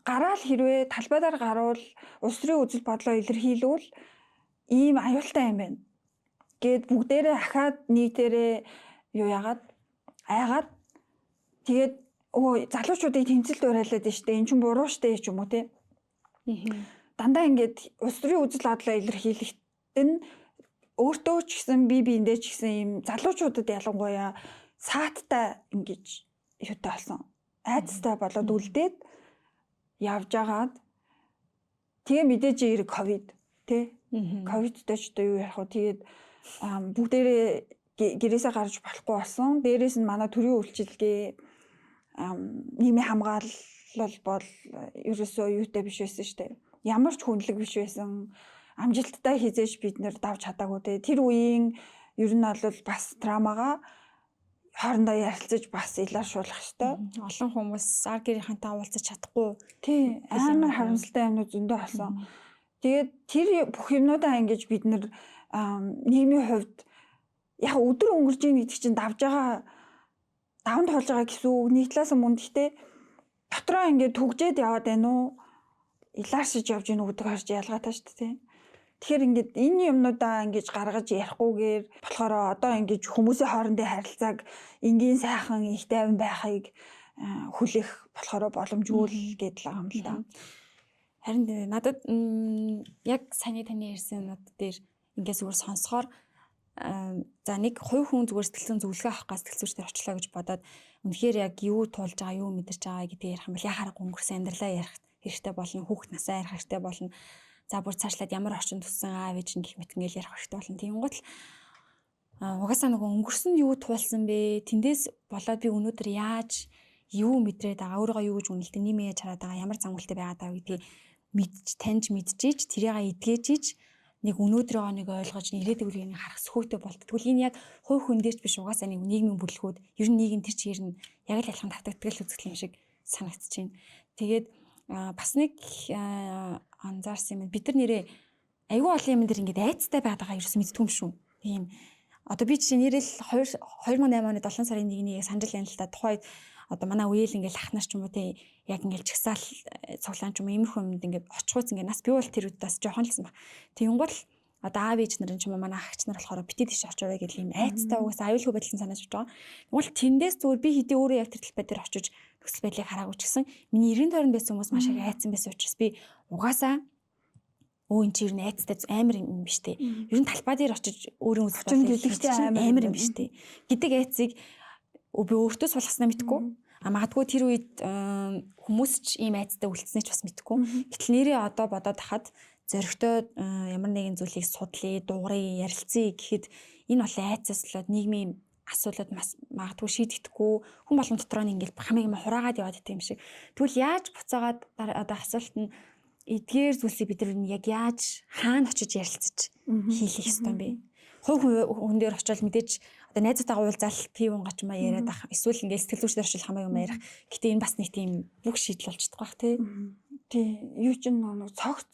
[SPEAKER 1] гараал хэрвээ талбайдаар гарвал улс төрийн үзэл бодлоо илэрхийлвэл ийм аюултай юм байна гэд бүгдээрээ ахаад нийтээрээ юу яагаад айгаад тэгээд залуучуудыг тэмцэлд уриалаад байна штэ эн чинь буруу штэ ч юм уу те. Дандаа ингээд улс төрийн үзэл бодлоо илэрхийлэхэд нь өөртөө ч гэсэн биендээ ч гэсэн юм залуучуудад ялангуяа сааттай ингэж юутай болсон. Айцтай болоод үлдээд явж агаад тэгээ мэдээж ирэх ковид тий. Ковидтэй ч одоо юу ярих вэ? Тэгээд бүгдээрээ гэрээсээ гарч болохгүй болсон. Дээрээс нь манай төрийн үйлчилгээ нийгмийн хамгаалал бол ерөөсөө юутай биш байсан шүү дээ. Ямар ч хүнлэг биш байсан. Амжилттай хизээж бид нэр давж чадаагүй те. Тэр үеийн ер нь бол бас драмагаа хоорондоо ярилцаж бас илэршүүлэх ёстой.
[SPEAKER 2] Олон хүмүүс ар гэрийнхэнтэй уулзаж чадахгүй.
[SPEAKER 1] Тий, амар харамсалтай юмнууд зөндөө болсон. Тэгээд тэр бүх юмнуудаа ингэж бид нэр нийгмийн хувьд яг өдөр өнгөрч ийн гэдэг чинь давж байгаа даван туулж байгаа гэсэн үг нэг талаас мөн гэхдээ дотроо ингээд түгжээд яваад байна уу? Илэршиж явж ийн гэдэг харж ялгаатай шүү дээ. Тэгэхээр ингээд энэ юмнуудаа ингэж гаргаж ярихгүйгээр болохоор одоо ингэж хүмүүсийн хоорондын харилцааг энгийн сайхан их тайван байхыг хүлээх болохоор боломжгүй л гэдэл байгаа юм л да.
[SPEAKER 2] Харин надад яг саяны таны ярьсан над дээр ингээс зүгээр сонсохоор за нэг хувь хүн зүгээр сэтгэлзэн зөвлөгөө авах газ сэтгэл зүйчдэр очлоо гэж бодоод үнэхээр яг юу туулж байгаа юу мэдэрч байгаа гэдгийг ярих юм бол яхаар өнгөрсөн амьдралаа ярих хэрэгтэй болно, хүүхд насаа ярих хэрэгтэй болно. За бүр цаашлаад ямар орчин төссөн аав ээж гэх мэт ингээл ярих хэрэгтэй болно. Тэгэнгუთ угаасаа нөгөө өнгөрсөн юу туулсан бэ? Тэндээс болоод би өнөөдөр яаж юу мэдрээд байгаа, өөрийгөө юу гэж үнэлдэг, нэмээ чараад байгаа, ямар зам үлтэй байгаад байгаа гэдгийг мэдж таньж мэдчихэж тэрийгээ эдгэжиж нэг өнөөдрөө нэг ойлгож ирээдүйг үнийг харах сөхөөтэй болт. Тэгвэл энэ яг хувь хүн дээр ч биш угаасаа нэг нийгмийн бүлгүүд ер нь нийгэм тэр чигээр нь яг л ялхан татагддаг үзэгдэл юм шиг санагдчихээн. Тэгээд бас нэг анзаарсан юм. Бид нар нэрээ айгүй олон юм дээр ингээд айцтай байгагаа ерөөс мэдтгүй юм шүү. Тийм. Одоо би чинь нэрэл 2008 оны 7 сарын 1-ний санджил байна л та. Тухайд одоо манай үеэл ингээд ахнаар ч юм уу те яг ингээд чагсаал цуглаан ч юм иймэрхүү юмд ингээд очихгүйц ингээд нас би бол тэр үдээс жоохон лсэн баг. Тэгэнгүүт одоо аав ээж нарын ч юм уу манай ахч нар болохоор битээ тийш очоорой гэх юм айцтай угаасаа аюулгүй байдлын санааж байгаа. Тэгвэл тэндээс зүгээр би хэдий өөрөө яг тэр талбай дээр очиж нөхцөл байдлыг хараагүй ч гэсэн миний 90 тойрон байсан хүмүүс маш их айцсан байсан учраас би угаасаа өө энэ чинь айцтай амар юм биш те. Ер нь талбай дээр очиж өөрийн үзэл бодлыг хэлэх чинь амар юм биш те. Гэдэг айцыг би өөртөө сулгаснаа мэдгүй. Магадгүй тэр үед хүмүүс ч ийм айцтай үлдснээ ч бас мэдгүй. Гэтэл нэрээ одоо бодоод хахад зөрөгтэй ямар нэгэн зүйлийг судлаа, дуурай, ярилцъя гэхэд энэ бол айцаас болоод нийгмийн асуудлууд бас магадгүй шийдэгдэхгүй хүн болгон дотроо нь ингээл хамиг юм хураагаад яваад идэв юм шиг. Тэгвэл яаж буцаагаад одоо асуулт нь эдгээр зүйлсийг бид нар яг яаж хаана очиж ярилцаж хийх ёстой юм бэ? Хувь хүн дээр очивол мэдээж одоо найзуудтайгаа уулзаал пивэн гач маа яриад ах эсвэл ингээл сэтгэл зүйчдэр очил хамаагүй юм ярих. Гэтэ энэ бас нэг тийм бүх шийдэл болчихдог бах тий.
[SPEAKER 1] Тий, юу ч нэг цогц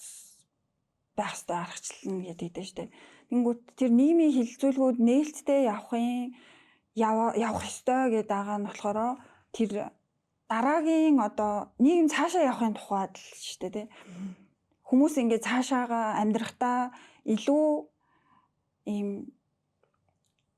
[SPEAKER 1] байх хэрэгтэй аргачлална гэдэг дээ штэ. Тэнгүүд тэр нийгмийн хилцүүлгүүд нээлттэй явах ёстой гэдэг байгаа нь болохоор тэр дараагийн одоо нийгэм цаашаа явахын тухайд л штэ тий. Хүмүүс ингээд цаашаага амьдрахтаа илүү ийм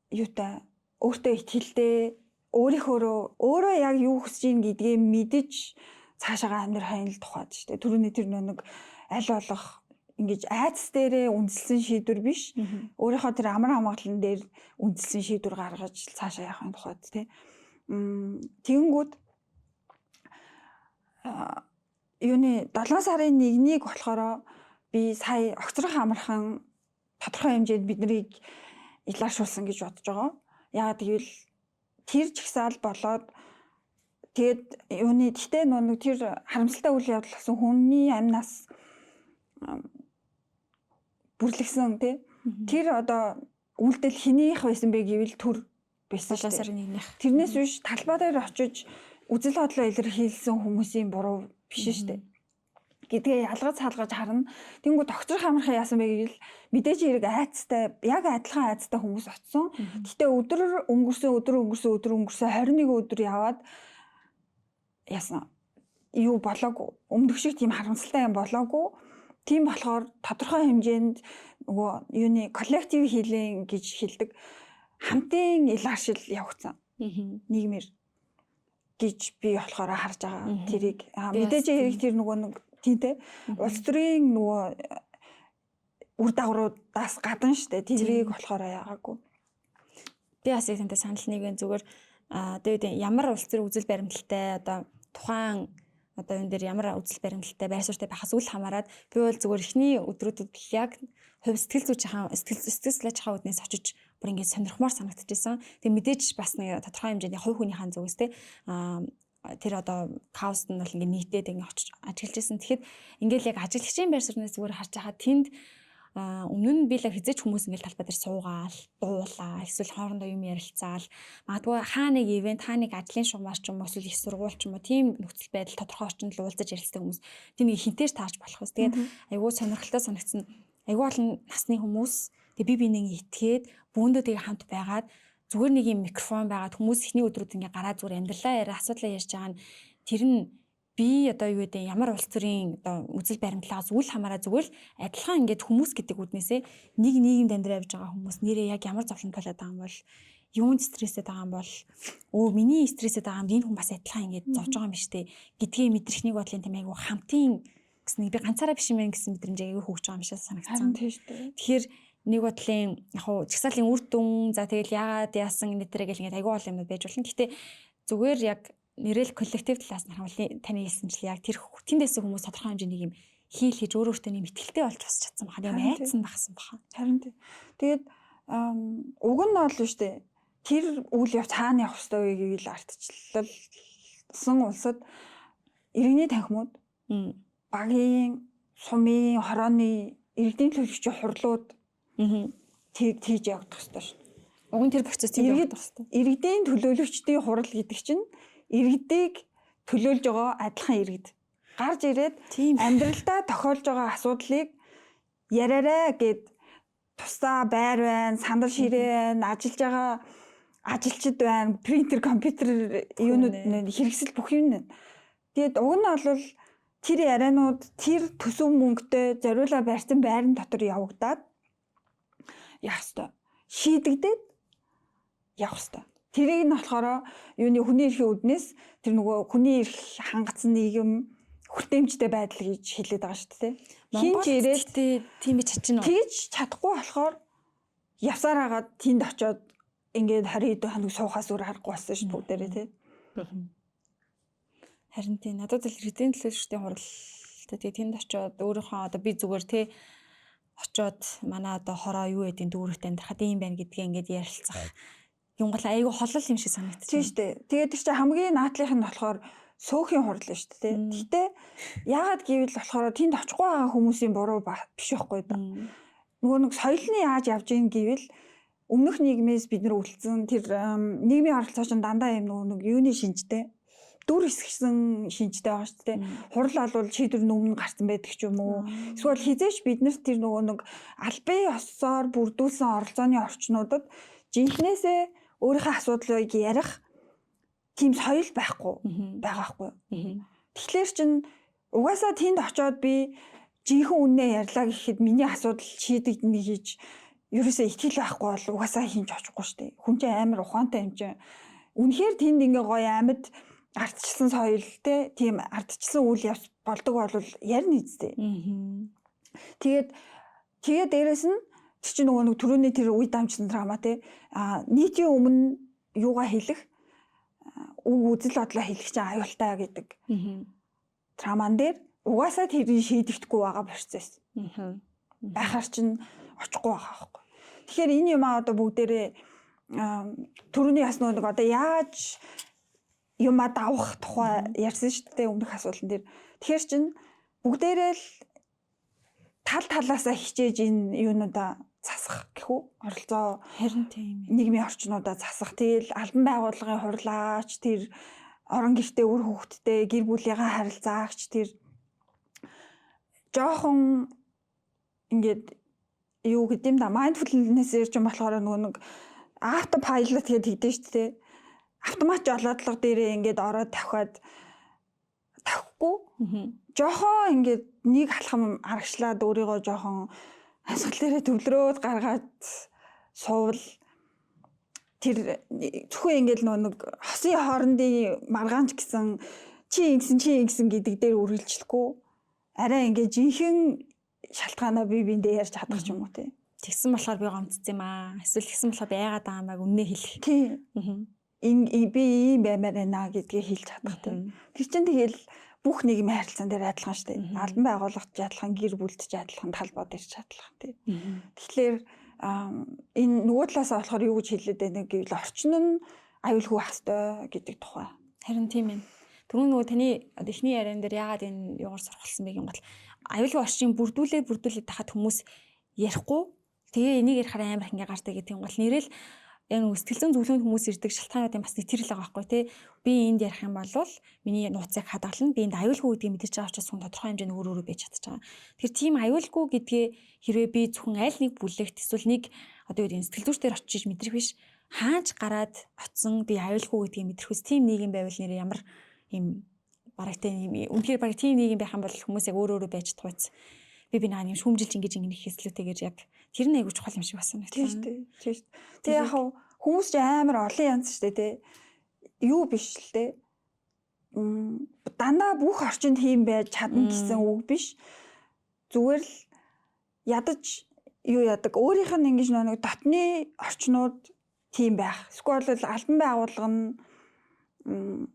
[SPEAKER 1] юутай өөртөө итгэлтэй өөрөө яг юу хүсэж ийн гэдгийг мэдэж цаашаага амьдрахын тухайд штэ. Түрүүний тэр нэг аль болох ингэж айдас дээрээ үндэслэн шийдвэр биш. Өөрийнхөө тэр амар хамгааллын дээр үндэслэн шийдвэр гаргаж цаашаа явахын тухайд тий. Тэгэнгүүт юуны 7 сарын 1-ийг болохоор би сая огцрох амархан тодорхой хэмжээнд биднийг илэршүүлсэн гэж бодож байгаа. Яагаад гэвэл тэр чагсаал болоод тэгээд юуны гэхдээ нэг тэр харамсалтай үйл явдал гэсэн хүний амнаас бүрлэгсэн тий. Тэр одоо үйлдэл хинийх байсан бэ гэвэл төр байсан шүү дээ. Тэрнээс биш талбай дээр очиж үзэл бодлоо илэрхийлсэн хүмүүсийн буруу биш шүү дээ. Гэдгээ ялгаж хаалгаж харна. Тэнгүү тогтцох амархан яасан бэ гэвэл мэдээж хэрэг айцтай яг адилхан айцтай хүмүүс очсон. Гэтэ өдөр өнгөрсөн 21 өдөр яваад яасан юу болоогүй. Өмнөх шиг тийм харамсалтай юм болоогүй. Тийм болохоор тодорхой хэмжээнд нөгөө юуны коллектив хийлэн гэж хэлдэг хамтын илэршил явагдсан. Нийгмээр гэж би болохоор харж байгаа. Тэрийг мэдээж хэрэг тэр нөгөө нэг тиймтэй улс төрийн нөгөө үр дагавруудаас гадна штэ тэрийг болохоор яагаагүй.
[SPEAKER 2] Би бас яг тэнтэй санал нэгэн зүгээр тэгээд ямар улс төр үзэл баримталтай одоо тухайн одоо энэ дээр ямар үзэл баримталтай байр суурьтай байхаас үл хамааран би бол зүгээр эхний өдрүүдэд яг хувь сэтгэл судлаач хаа үднээс очиж бүр ингээд сонирхмоор санагдчихсан. Тэгээ мэдээж бас нэг тодорхой хэмжээний хувь хүнийхэн зүгээс те тэр одоо кауст нь бол ингээд нийтээд ингээд очиж ажиллаж байсан. Тэгэхэд ингээд яг ажиллагчийн байр суурьнаас зүгээр харж байгаа тэнд өмнө нь би л хизээч хүмүүс ингээд талбай дээр суугаал, дуулаа, эсвэл хоорондоо юм ярилцаал, магадгүй хаа нэг ивент, хаа нэг ажлын шугамар ч юм уу, эсвэл их сургууль ч юм уу, тийм нөхцөл байдал тодорхой орчинд л уулзаж ярилцдаг хүмүүс тийм нэг хинтээр тааж болох ус. Тэгээд айгүй сонирхолтой санагдсан. Айгүй олон насны хүмүүс тэг би бинийг итгээд бүүндээ тэгээ хамт байгаад зүгээр нэг юм микрофон байгаад хүмүүс ихний өдрүүд ингээ гараа зүгээр амьдралаа яриа асуудлаа ярьж байгаа нь тэр нь би одоо юу гэдэг ямар улс төрийн одоо үзэл баримтлагаас үл хамааран зүгээр л адилхан ингээд хүмүүс гэдэг үднээсээ нэг нийгэмд амьдраа явж байгаа хүмүүс нэрээ яг ямар зовлон болоод байгаа юм бол юунд стрессэд байгаа юм бол миний стрессэд байгаа юм энэ хүн бас адилхан ингээд зовж байгаа юм биш үү гэдгийг мэдрэх нэг бодлын тийм айгу хамтын гэсэн нэг би ганцаараа биш юм байна гэсэн мэдрэмж айгу хөгж байгаа юм шиг санагдсан. Тэгэхээр нэг бодлын яг хуу чагсаалын үр дүн за тэгэл яагаад яасан энэ төрөйг ингээд айгу ол юм байж болно. Гэтэ зүгээр яг нэрэл коллектив талаас нь харуулын таны хэлсэнчлээ яг тэр тэндээс хүмүүс тодорхой хэмжээний юм хийж өөрөөсөө нэм итгэлтэй болж бас чадсан баха. Яг айцсан багсан баха.
[SPEAKER 1] Харин тэгээд уг нь бол шүү дээ. Тэр үйл явц хаана явах ёстой вэ гэвэл ардчлалсан улсад иргэний танхимууд багийн сумын хорооны иргэдийн төлөвчийн хурлууд тэгж явагдах ёстой шүү.
[SPEAKER 2] Уг нь тэр процесс тийм явагдах ёстой.
[SPEAKER 1] Иргэдийн төлөөлөгчдийн хурал гэдэг чинь иргэдийг төлөөлж байгаа адилхан иргэд гарч ирээд амьдралдаа тохиолж байгаа асуудлыг яриарай гэд тусдаа байр байна, сандал ширээ байна, ажиллаж байгаа ажилчид байна, принтер, компьютер юунууд хэрэгсэл бүх юм байна. Тэгээд уг нь бол тэр ярианууд тэр төсөв мөнгөтэй зориулаа барьсан байрны дотор явагдаад явах ёстой. Шийдэгдээд явах ёстой. Тэрийг нь болохоор юуны хүний эрхийн үднээс тэр нөгөө хүний эрх хангацсан нийгэм хүртээмжтэй байдал гэж хэлээд байгаа шүү дээ. Хинч ирээд
[SPEAKER 2] тийм би чачин уу?
[SPEAKER 1] Тэгж чадахгүй болохоор явсаар хагаад тэнд очиод ингээд 20 хэдэн хоног суухаас өөр аргагүй болсон шүү бүгдээрээ тий.
[SPEAKER 2] Харин тийм надад л иргэдийн төлөөлөгчдийн хурал тэгээ тэнд очиод өөрийнхөө одоо би зүгээр тий очиод манай одоо хороо юу гэдгийг дүүрэгт амьдрахад ийм байна гэдгээ ингээд ярилцах юм бол айгүй холол юм шиг
[SPEAKER 1] Тийм
[SPEAKER 2] санагдчих.
[SPEAKER 1] шүү дээ. Тэгээд тэр чинь хамгийн наадлынх нь болохоор сөөхийн хурал шүү дээ. Гэхдээ яагаад гэвэл болохоор тэнд очихгүй байгаа хүмүүсийн буруу биш байхгүй да. Нөгөө нэг соёлны яаж явж ийн гэвэл өмнөх нийгмээс бид нар үлдсэн тэр нийгмийн оролцоо чинь дандаа юм нөгөө нэг юуны шинжтэй дүр хэсгсэн шинжтэй байгаа шүү дээ. Хурал бол шийдвэр өмнө гарсан байдаг ч юм уу. Эсвэл хизээч бид нарт тэр нөгөө нэг албан ёсоор бүрдүүлсэн оролцооны орчнуудад жинхнээсээ өөрийнхөө асуудлыг ярих тийм соёл байхгүй байгаа хгүй. Тэгэхээр чин угаасаа тэнд очиод би жинхэнэ үннээ ярьлаа гэхэд миний асуудал шийдэгдэнэ гэж ерөөсөө итгэл байхгүй бол угаасаа хинж очихгүй шүү дээ. Хүн чинь амар ухаантай юм чинь. Үнэхээр тэнд ингээ гоё амьд ардчилсан соёл те тийм ардчилсан үйл явц болдог бол ярина үстэй. Тэгээд дээрэс нь тэр чинь нөгөө нэг түрүүний тэр үе дамжсан драма те нийтийн өмнө юугаа хэлэх үг үзэл бодлоо хэлэх чинь аюултай гэдэг. Драман дээр угаасаа тэрийг шийдэгдэхгүй байгаа процесс. Байхаар чинь очихгүй байгаа байхгүй. Тэгэхээр энэ юм одоо бүгдээрээ түрүүний ясны нэг одоо яаж юмаа давах тухай ярьсан шүү дээ өмнөх асуултан дээр. Тэгэхээр чинь бүгдээрээ л тал талаасаа хичээж энэ юунуудаа засах гэх үү? Оролцоо
[SPEAKER 2] харин тийм
[SPEAKER 1] нийгмийн орчнуудаа засах. Тэгэл албан байгууллагын хурлаач, тэр орон гэртээ үр хүүхэдтэй гэр бүлийнхээ харилцаагч, тэр жоохон ингээд юу гэдэг юм да mindfulness-ээр ч юм болохоор нөгөө нэг автопайлот гэдэг тэгдэж шүү дээ. Автомат жолоодлого дээрээ ингээд ороод тавхиад тавхгүй. Жохоо ингээд нэг халхам аргачлаад өөрийгөө жоохон асгал дээрээ төвлөрөөд гаргаад суувал тэр зөвхөн ингээд нэг хосын хоорондын маргаанч гэсэн чи ингэсэн гэдэг дээр үргэлжлэхгүй арай ингээд жинхэнэ шалтгаанаа биендээ ярьж чадах ч юм уу тий.
[SPEAKER 2] Тэгсэн болохоор би гомцсон юм аа. Эсвэл тэгсэн болохоор би яагаад байгаа юмаг үннээ хэлэх.
[SPEAKER 1] Тий. Энэ би ийм баймаар байна гэдгийг хэлж чадах тий. Тэр чинь тэгэл бүх нийгмийн харилцаан дээр адилхан шүү дээ. Албан байгууллагч адилхан, гэр бүлд ч адилхан, талбай дээр ч адилхан тий. Тэгэхээр энэ нөгөө талаас болохоор юу гэж хэлээд байна гэвэл орчин нь аюулгүй байх ёстой гэдэг тухай.
[SPEAKER 2] Харин тийм ээ. Түрүүн нөгөө таны эхний яриан дээр яагаад энэ юугаар сургалсан бэ гэмбэл аюулгүй орчин бүрдүүлээд тахад хүмүүс ярихгүй тэгээ энийг ярихаар амар их ингээ гардаг гэдэг юм бол нэрэл энэ сэтгэл зүйн зөвлөмж хүмүүс ирдэг шалтгаануудын бас нэвтрэл байгаа байхгүй тий. Би энд ярих юм бол миний нууцыг хадгална. Би энд аюулгүй гэдгийг мэдэрч байгаа учраас хүн тодорхой хэмжээний өөрөө байж чадчих байгаа. Тэгэхээр тийм аюулгүй гэдгээ хэрвээ би зөвхөн аль нэг бүлэгт эсвэл нэг одоо юу гэдэг сэтгэл зүйчдэр очиж мэдрэх биш хаач гараад оцсон би аюулгүй гэдгийг мэдрэхүйс тийм нийгэм байвал нэр ямар юм барагтай юм үнэхээр бараг тийм нийгэм байх юм бол хүмүүс яг өөрөө байж чадах. Би наа юм шүүмжилж ингэж хэслүүтэйгээр яг тэр нь айгуу чухал юм шиг басна.
[SPEAKER 1] Тийм шүү дээ. Тийм шүү. Тэг яг хүмүүс ч амар олон янз шүү дээ. Юу биш л дээ. Дандаа бүх орчинд тийм байж чадна гэсэн үг биш. Зүгээр л ядаж юу яадаг өөрийнх нь ингэж нэг дотны орчнууд тийм байх. Эсвэл албан байгууллага нь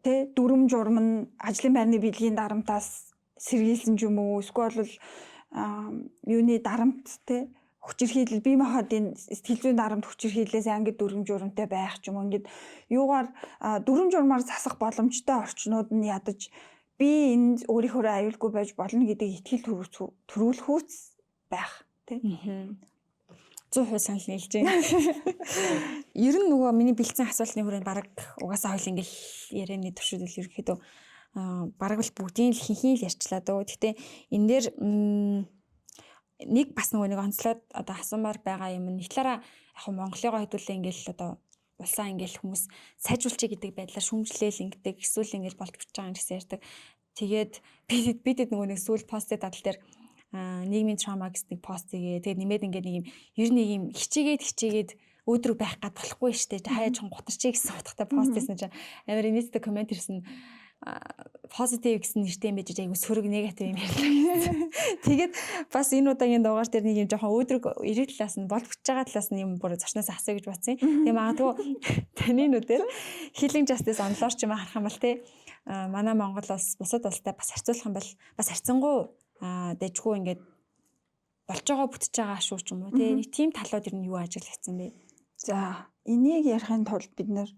[SPEAKER 1] тэ дүрм журм нь ажлын байрны билгийн дарамтаас сэргийлсэн ч юм уу эсвэл юуны дарамт те хүчирхийлэл бие махбодын сэтгэл зүйн дарамт хүчирхийллээс ангид дүрм журамтай байх ч юм уу ингээд юугаар дүрм журмаар засах боломжтой орчнууд нь ядаж би энд өөрийнхөө аюулгүй байж болно гэдэг итгэл төрүүлэхүүц байх те
[SPEAKER 2] 100% санал нийлж байна. Ер нь нөгөө миний бэлдсэн асуултны хүрээнд баг угаасаа хоёул ингээл ярианы төвшөлөл ерөөхдөө бараг л бүгдийн л хинхин л ярьчлаа дөө. Гэтэ энэ дээр нэг бас нэг онцлоод одоо асуумаар байгаа юм. Нэг талаараа яг Монголыгоо хэдүүлээ ингээл одоо улсаа ингээл хүмүүс сайжруулчих гэдэг байдлаар шүүмжлээл ингэдэг эсвэл ингээл болтгоч байгаа юм гэсэн ярьдаг. Тэгээд бидэд нөгөө нэг сүүл посттэй дадал дээр нийгмийн трама гэсэн нэг пост хийгээ. Тэгээд нэмээд ингээд нэг юм ер нь юм хичээгээд өөдрөг байх гад болохгүй штэ. Хаяа чон гутарчээ гэсэн утгатай пост хийсэн чинь амар инээдтэй комент ирсэн. Positive гэсэн нэртэй юм байж айгу сөрөг негатив юм ярьлаа. Тэгээд бас энэ удаагийн дугаар дээр нэг юм жоохон өөдрөг эрэг талаас нь боловч байгаа талаас нь юм бүр зочноос асууя гэж бодсон. Тэгээ магадгүй таны нүдээр healing justice онлоор ч юм харах юм бол те манай Монгол улс бусад улстай бас харьцуулах юм бол бас харьцангуй дэжгүй ингээд болж байгаа бүтэж байгаа шүү ч юм уу те нэг тийм талууд ер нь юу ажиглагдсан бэ?
[SPEAKER 1] За энийг ярихын тулд бид нэр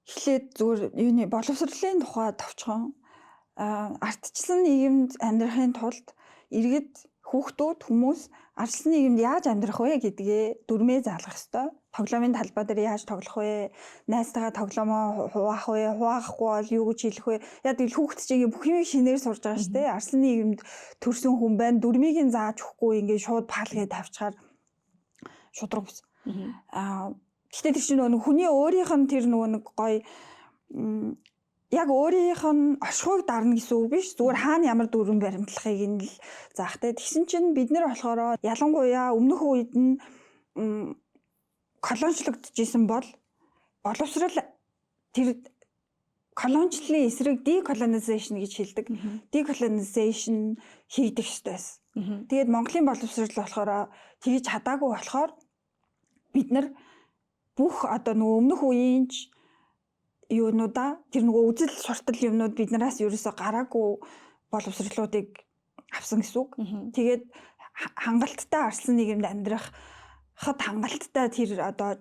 [SPEAKER 1] эхлээд зүгээр юуны боловсролын тухай товчхон ардчлан нийгэмд амьдрахын тулд иргэд хүүхдүүд хүмүүс ардчлан нийгэмд яаж амьдрах вэ гэдгээ дүрмээ заалгах ёстой. Тоглоомын талбай дээр яаж тоглох вэ? Найзтайгаа тоглоомоо хуваах вэ? Хуваахгүй бол юу гэж хэлэх вэ? Яг л хүүхд чинь бүх юм шинээр сурж байгаа шүү дээ. Ардчлан нийгэмд төрсэн хүн байна. Дүрмийг нь зааж өгөхгүй ингээд шууд паалгээ тавьчихаар шудраг бус. Гэхдээ тэр чинь нөгөө хүний өөрийнх нь тэр нөгөө гоё яг өөрийнх нь оршихуйг дарна гэсэн үг биш. Зүгээр хаана ямар дүрм баримтлахыг нь л заах те. Тэгсэн чинь бид нэр болохоор ялангуяа өмнөх үед нь колоничлогдчихсэн бол боловсрал тэр колоничлын эсрэг decolonization гэж хэлдэг. Decolonization хийгдэх ёстой байсан. Тэгээд Монголын боловсрал болохоор тэгж чадаагүй болохоор бид нар бүх одоо нөгөө өмнөх үеийн юунуудаа тэр нөгөө үзэл суртал юмнууд биднээс ерөөсө гараагүй боловсролуудыг авсан гэсэн үг. Тэгээд хангалттай арслан нийгэмд амьдрах хад хангалттай тэр одоо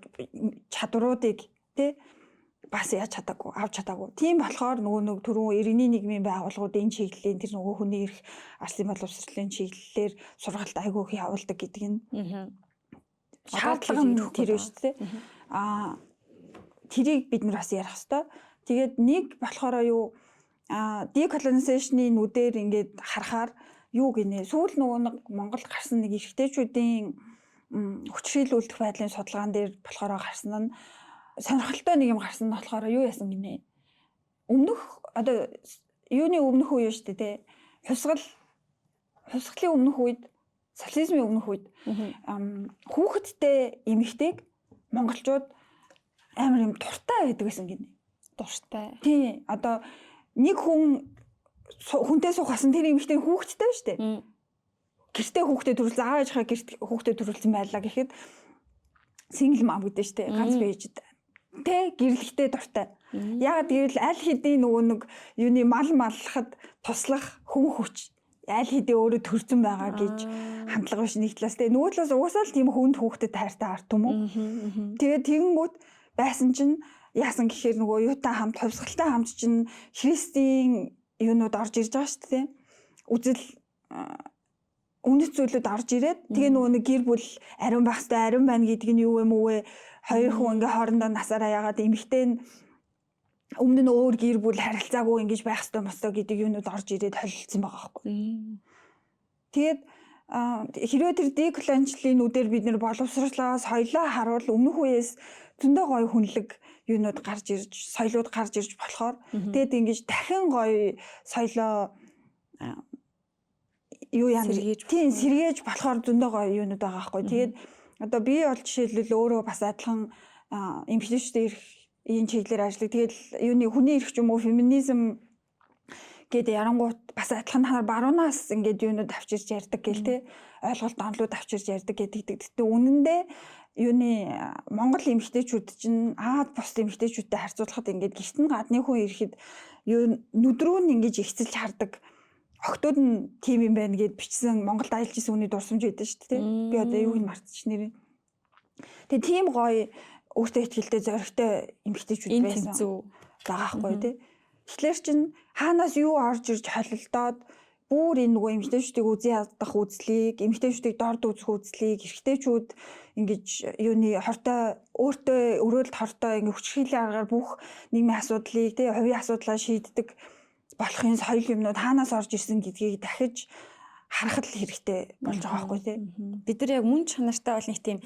[SPEAKER 1] чадваруудыг тий бас яаж чадаагүй авч чадаагүй. Тийм болохоор нөгөө түрүүн иргэний нийгмийн байгууллагуудын чиглэлийн тэр нөгөө хүний эрх арслын боловсролын чиглэлээр сургалт айгүй их явуулдаг гэдэг нь шаардлага нь тэр биш тий. Тэрийг бид нар бас ярих хэвээр. Тэгээд нэг болохоор юу decolonization-ийн нүдээр ингээд харахаар юу гинэ сүүл нөгөө Монголд гарсан нэг эрэгтэйчүүдийн хүчрхийлүүлэх байдлын судалгаан дээр болохоор гарсан нь сонирхолтой нэг юм гарсан нь болохоор юу яасан гинэ. Өмнөх одоо юуны өмнөх үе шүү дээ тий. Хувьсгалын өмнөх үед социализмын өмнөх үед хүүхэдтэй эмэгтэйг монголчууд амар юм дуртай байдаг гэсэн гинэ. Дуртай. Тий. Одоо нэг хүнтэй суух асан тэр эмэгтэй хүүхэдтэй шүү дээ. Гэртээ хүүхдэд төрүүлсэн аав ээжийнхээ гэрт хүүхдэд төрүүлсэн байлаа гэхэд single mom гэдэг шүү дээ. Ганц бийжд. Тэ гэрлэгтэй дуртай. Яагаад гэвэл аль хэдийн нөгөө нэг юуны мал маллахад туслах хүн хүч аль хэдийн өөрөө төрсөн байгаа гэж хандлага биш нэг талаас тэ нөгөө талаас угаасаа л тийм хүнд хүүхдэд тайртай арт юм уу. Тэгээд тэгэнгүүт байсан чинь яасан гэхээр нөгөө юутай хамт хувьсгалтай хамт чинь христийн юунууд орж ирж байгаа шүү дээ. Үзэл үнэт зүйлүүд орж ирээд тэгээ нөгөө нэг гэр бүл ариун байх хэрэгтэй ариун байна гэдэг нь юу юм уу вэ? Хоёр хүн ингээ хоорондоо насаараа яагаад эмэгтэй нь өмнө нь өөр гэр бүл харилцаагүй ингэж байх хэрэгтэй мостой гэдэг юунууд орж ирээд холилдсон байгаа байхгүй. Тэгээд хэрвээ тэр decolonial-ийн нүдээр бид нэр боловсруулаа соёлоо харуул өмнөх үеэс зөндөө гоё хүнлэг юунууд гарч ирж соёлууд гарч ирж болохоор тэгээд ингэж дахин гоё соёлоо юу яа тийм сэргээж болохоор зөндөө гоё юунууд байгаа байхгүй. Тэгээд одоо би бол жишээлбэл өөрөө бас адилхан эмэгтэйчүүдийн эрх ийм чиглэлээр ажилладаг. Тэгээд юуны хүний эрх ч юм уу феминизм гэдэг ярангуут бас адилхан танаар баруунаас ингээд юунууд авчирч ярьдаг гэл те ойлголт онлууд авчирч ярьдаг гэдэг. Тэгтээ үнэндээ юуны Монгол эмэгтэйчүүд чинь бус эмэгтэйчүүдтэй харьцуулахад ингээд гэрт нь гадны хүн ирэхэд юу нүдрүү нь ингэж ихцэлж хардаг. Охтууд нь тийм юм байна гэд бичсэн Монголд аялж исэн хүний дурсамж байдаг шүү дээ. Би одоо юуг нь мартчих нэрээ. Тэгээ тийм гоё өөртөө ихтэй зоригтой эмэгтэйчүүд байсан. Байгаа хгүй тий. Тэгэхээр чин хаанаас юу орж ирж холилдоод бүр энэ нөгөө эмэгтэйчүүдийг үзэн ядах үзлийг, эмэгтэйчүүдийг дорд үзэх үзлийг, эрэгтэйчүүд ингэж юуны хортой өөртөө өрөөлт хортой ингэ хүчрхийллийн аргаар бүх нийгмийн асуудлыг тий хувийн асуудлаа шийддэг болохын соёл юмнууд хаанаас орж ирсэн гэдгийг дахиж харах л хэрэгтэй болж байгаа байхгүй тий.
[SPEAKER 2] Бид нар яг мөн чанартай бол нэг тийм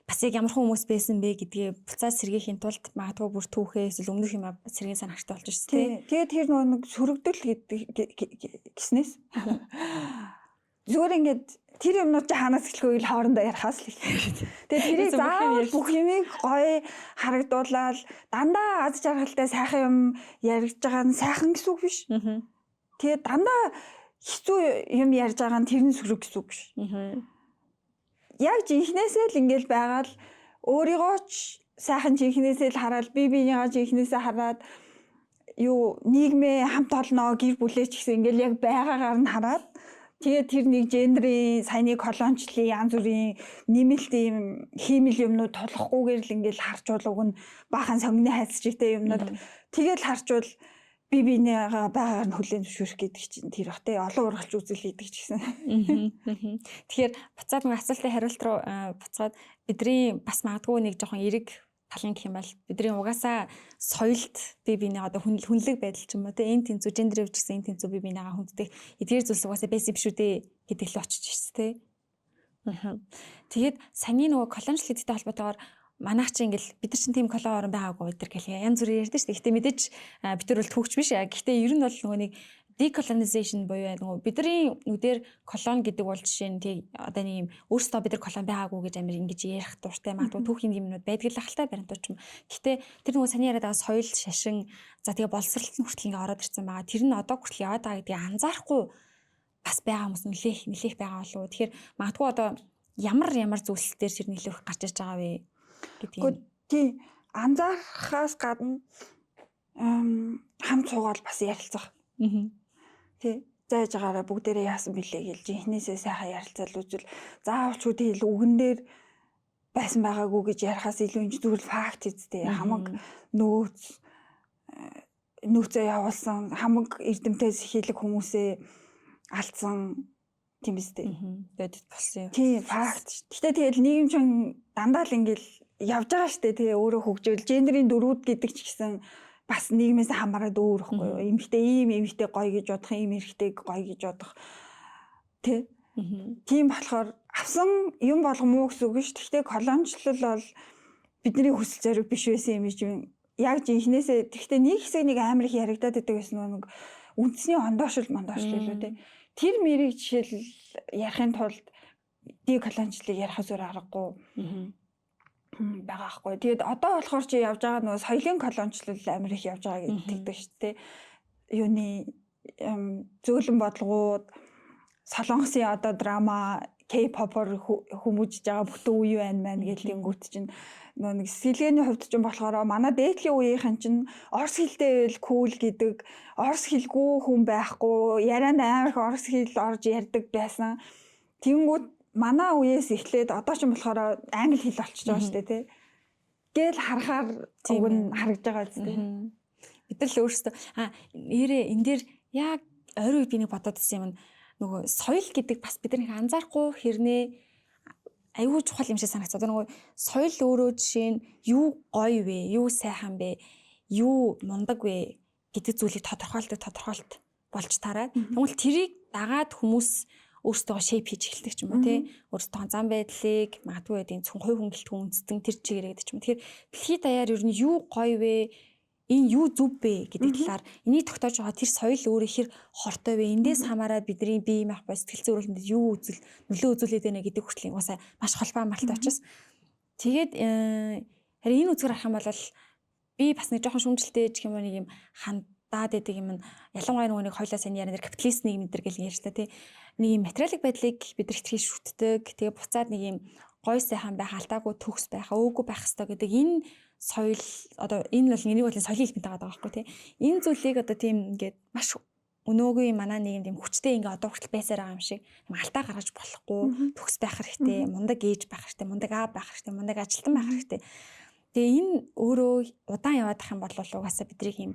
[SPEAKER 2] бас яг ямар хүмүүс байсан бэ гэдгийг буцаад сэргээхийн тулд магадгүй бүр түүхээ эсвэл өмнөх юм сэргийн санаагчтай болж ирсэн тий.
[SPEAKER 1] Тэгээд тэр нэг сөрөгдөл гэснээс зүгээр ингээд тэр юмнууд чи хаанаас эхлэх вэ л хоорондоо ярихаас л эхэлсэн. Тэгээд тэрийг заавал бүх юмыг гоё харагдуулаад дандаа аз жаргалтай сайхан юм яригдж байгаа нь сайхан гэсэн үг биш. Тэгээд дандаа хэцүү юм ярьж байгаа нь тэрний сөрөг гэсэн үг биш. Яг жинхнээсээ л ингээл байгаа л өөрийгөө ч сайхан жинхнээсээ л хараад биенийгаа жинхнээсээ хараад юу нийгмээ хамт олноо гэр бүлээ ч гэсэн ингээл яг байгаагаар нь хараад Тэгээд тэр нэг гендрийн саяны колоничлын янз бүрийн нэмэлт ийм хиймэл юмнууд толохгүйгээр л ингээл харчуул уг нь баахан сонгоны хайцчтэй юмнууд тэгээд харчуул би бинийгаа байгаагаар нь хүлээн зөвшөөрөх гэдэг чинь тэр бах те олон ургалч үзэл хийдэг ч гэсэн.
[SPEAKER 2] Тэгэхээр буцаад нэг асуултын хариулт руу буцаад бидний бас магадгүй нэг жоохон эрэг талын гэх юм бол бидний угаасаа соёлд би биний одоо хүнлэг байдал ч юм уу те энэ тэнцүү гендер ч гэсэн энэ тэнцүү би бинийгаа хүнддэг эдгээр зүйлс угаасаа байсан юм шүү дээ гэдэг л очиж ирсэн те. Тэгээд саний нөгөө колоничлал эдтэй холбоотойгоор манайх чи ингээл бид нар чинь тийм колон орон байгаагүй бид нар гэх янз бүрээр ярьдэн шүү дээ. Гэтэ мэдээж бид нар бол түүхч биш. Гэхдээ ер нь бол нөгөө нэг decolonization буюу нөгөө бидний нүдээр колон гэдэг бол жишээ нь тий одоо нэг юм өөрсдөө бид нар колон байгаагүй гэж амир ингэж ярих дуртай магадгүй түүхийн юмнууд байдаг л ахaltaа баримтууч юм. Гэтэ тэр нөгөө саний яриад байгаа соёл шашин за тэгээ боловсролт нь хүртэл ингээ ороод ирсэн байгаа. Тэр нь одоо хүртэл яваад байгаа гэдгийг анзаарахгүй бас байгаа хүмүүс нэлээх байгаа болов уу. Тэгэхээр магадгүй одоо ямар зүйлс дээр тэр нэлээх гарч ирж байгаа вэ гэдэг.
[SPEAKER 1] Тий анзаархаас гадна хамт суугаад бас ярилцах. Тий зааж байгаараа бүгдээрээ яасан бэлээ гэж жинхнээсээ сайхан ярилцал үзвэл заавал ч үгүй л үгэн дээр байсан байгаагүй гэж ярихаас илүү энэ зүгээр факт үстэй хамаг нөөцөө явуулсан хамаг эрдэмтээс хийлэг хүмүүсээ алдсан тийм үстэй.
[SPEAKER 2] Тэгээд болсон юм.
[SPEAKER 1] Тий факт. Гэтэ тэгэл нийгэм чин дандаа л ингээл явж байгаа штэ тий өөрөө хөгжөөл гендерийн дөрүүд гэдэг ч гэсэн бас нийгмээс хамаарад өөр ихгүй юу. Эмэгтэй гоё гэж бодох, ийм эрэгтэй гоё гэж бодох. Тэ. Тийм болохоор авсан юм болго муу гэсэн үг шүү. Гэхдээ колоничлол бол бидний хүсэл зориг биш байсан юм чинь яг жинхнээсээ тэгвэл нэг хэсэг нэг амар их яригадаад байдаг гэсэн нэг үндэсний ондоошл лөө тэ. Тэр мэрийг жишээл ярихын тулд деколоничлыг ярих зур аргагүй байгаа хгүй. Тэгээд одоо болохоор чи явж байгаа нөгөө соёлын колоничлал амар их явж байгаа гэдэг шүү дээ. Юуны зөөлөн бодлогууд солонгосын одоо драма K-pop-оор хүмүүжиж байгаа бүтэн үе байна гэдэг тэнгуут чинь нөгөө нэг сэлгээний хувьд чинь болохоор манай дээдлийн үеийнхэн чинь орос хэлтэй байл кул гэдэг орос хэлгүй хүн байхгүй ярианд амар их орос хэл орж ярьдаг байсан. Тэнгуут манай үеэс эхлээд одоо ч юм болохоор англи хэл болчихж байгаа шүү дээ тий. Гээл харахаар уг нь харагдж байгаа зү тий.
[SPEAKER 2] Бид нар л өөрсдөө энэ дээр яг ойр үед би нэг бодоод ирсэн юм нөгөө соёл гэдэг бас бид нар анзаарахгүй хэрнээ аюу чухал юм шиг санагц. Одоо нөгөө соёл өөрөө жишээ нь юу гоё вэ, юу сайхан бэ, юу мундаг вэ гэдэг зүйлийг тодорхойлт болж тараад. Тэгвэл тэрийг дагаад хүмүүс өөрсдөө шейп хийж эхэлдэг ч юм уу тий. Өөрсдөө зам байдлыг магадгүй байдгийн хувь хөнгөлтөө үндэстэн тэр чигээр гэдэг ч юм. Тэгэхээр дэлхийд даяар ер нь юу гоё вэ? Энэ юу зүв бэ гэдэг талаар энийг тогтоож байгаа тэр соёл өөрөө хэр хортой вэ? Эндээс хамаараад бидний бие мах бос сэтгэл зүйн өрөлтөнд юу нөлөө үзүүлээд байна гэдэг хүртэл угаасаа маш холбоо амралтай учраас. Тэгээд харин энэ үзгээр харах юм бол би бас нэг жоохон шүүмжлэлтэй гэх юм уу нэг юм хандаад байдаг юм. Ялангуяа нөгөө нэг хоёлаа сайн яриа дээр капиталист нийгэм дээр гэл ярьж та тий. Нэг юм материалын байдлыг бид нар итгэж шүтдэг. Тэгээ буцаад нэг юм гой сайхан байх, алдаагүй төгс байх, өөгүй байх хэрэгтэй гэдэг энэ соёл одоо энэ бол энийг бол соёлын хэлбэртэй байгаа байхгүй тий. Энэ зүйлийг одоо тийм ингээд маш өнөөгийн манай нийгэмд юм хүчтэй ингээ одоо хүртэл байсаар байгаа юм шиг алдаа гаргаж болохгүй төгс байх хэрэгтэй, мундаг ээж байх хэрэгтэй, мундаг аав байх хэрэгтэй, мундаг ажилтан байх хэрэгтэй. Тэгээ энэ өөрөө удаан яваад ах юм бол угаасаа бидрийг юм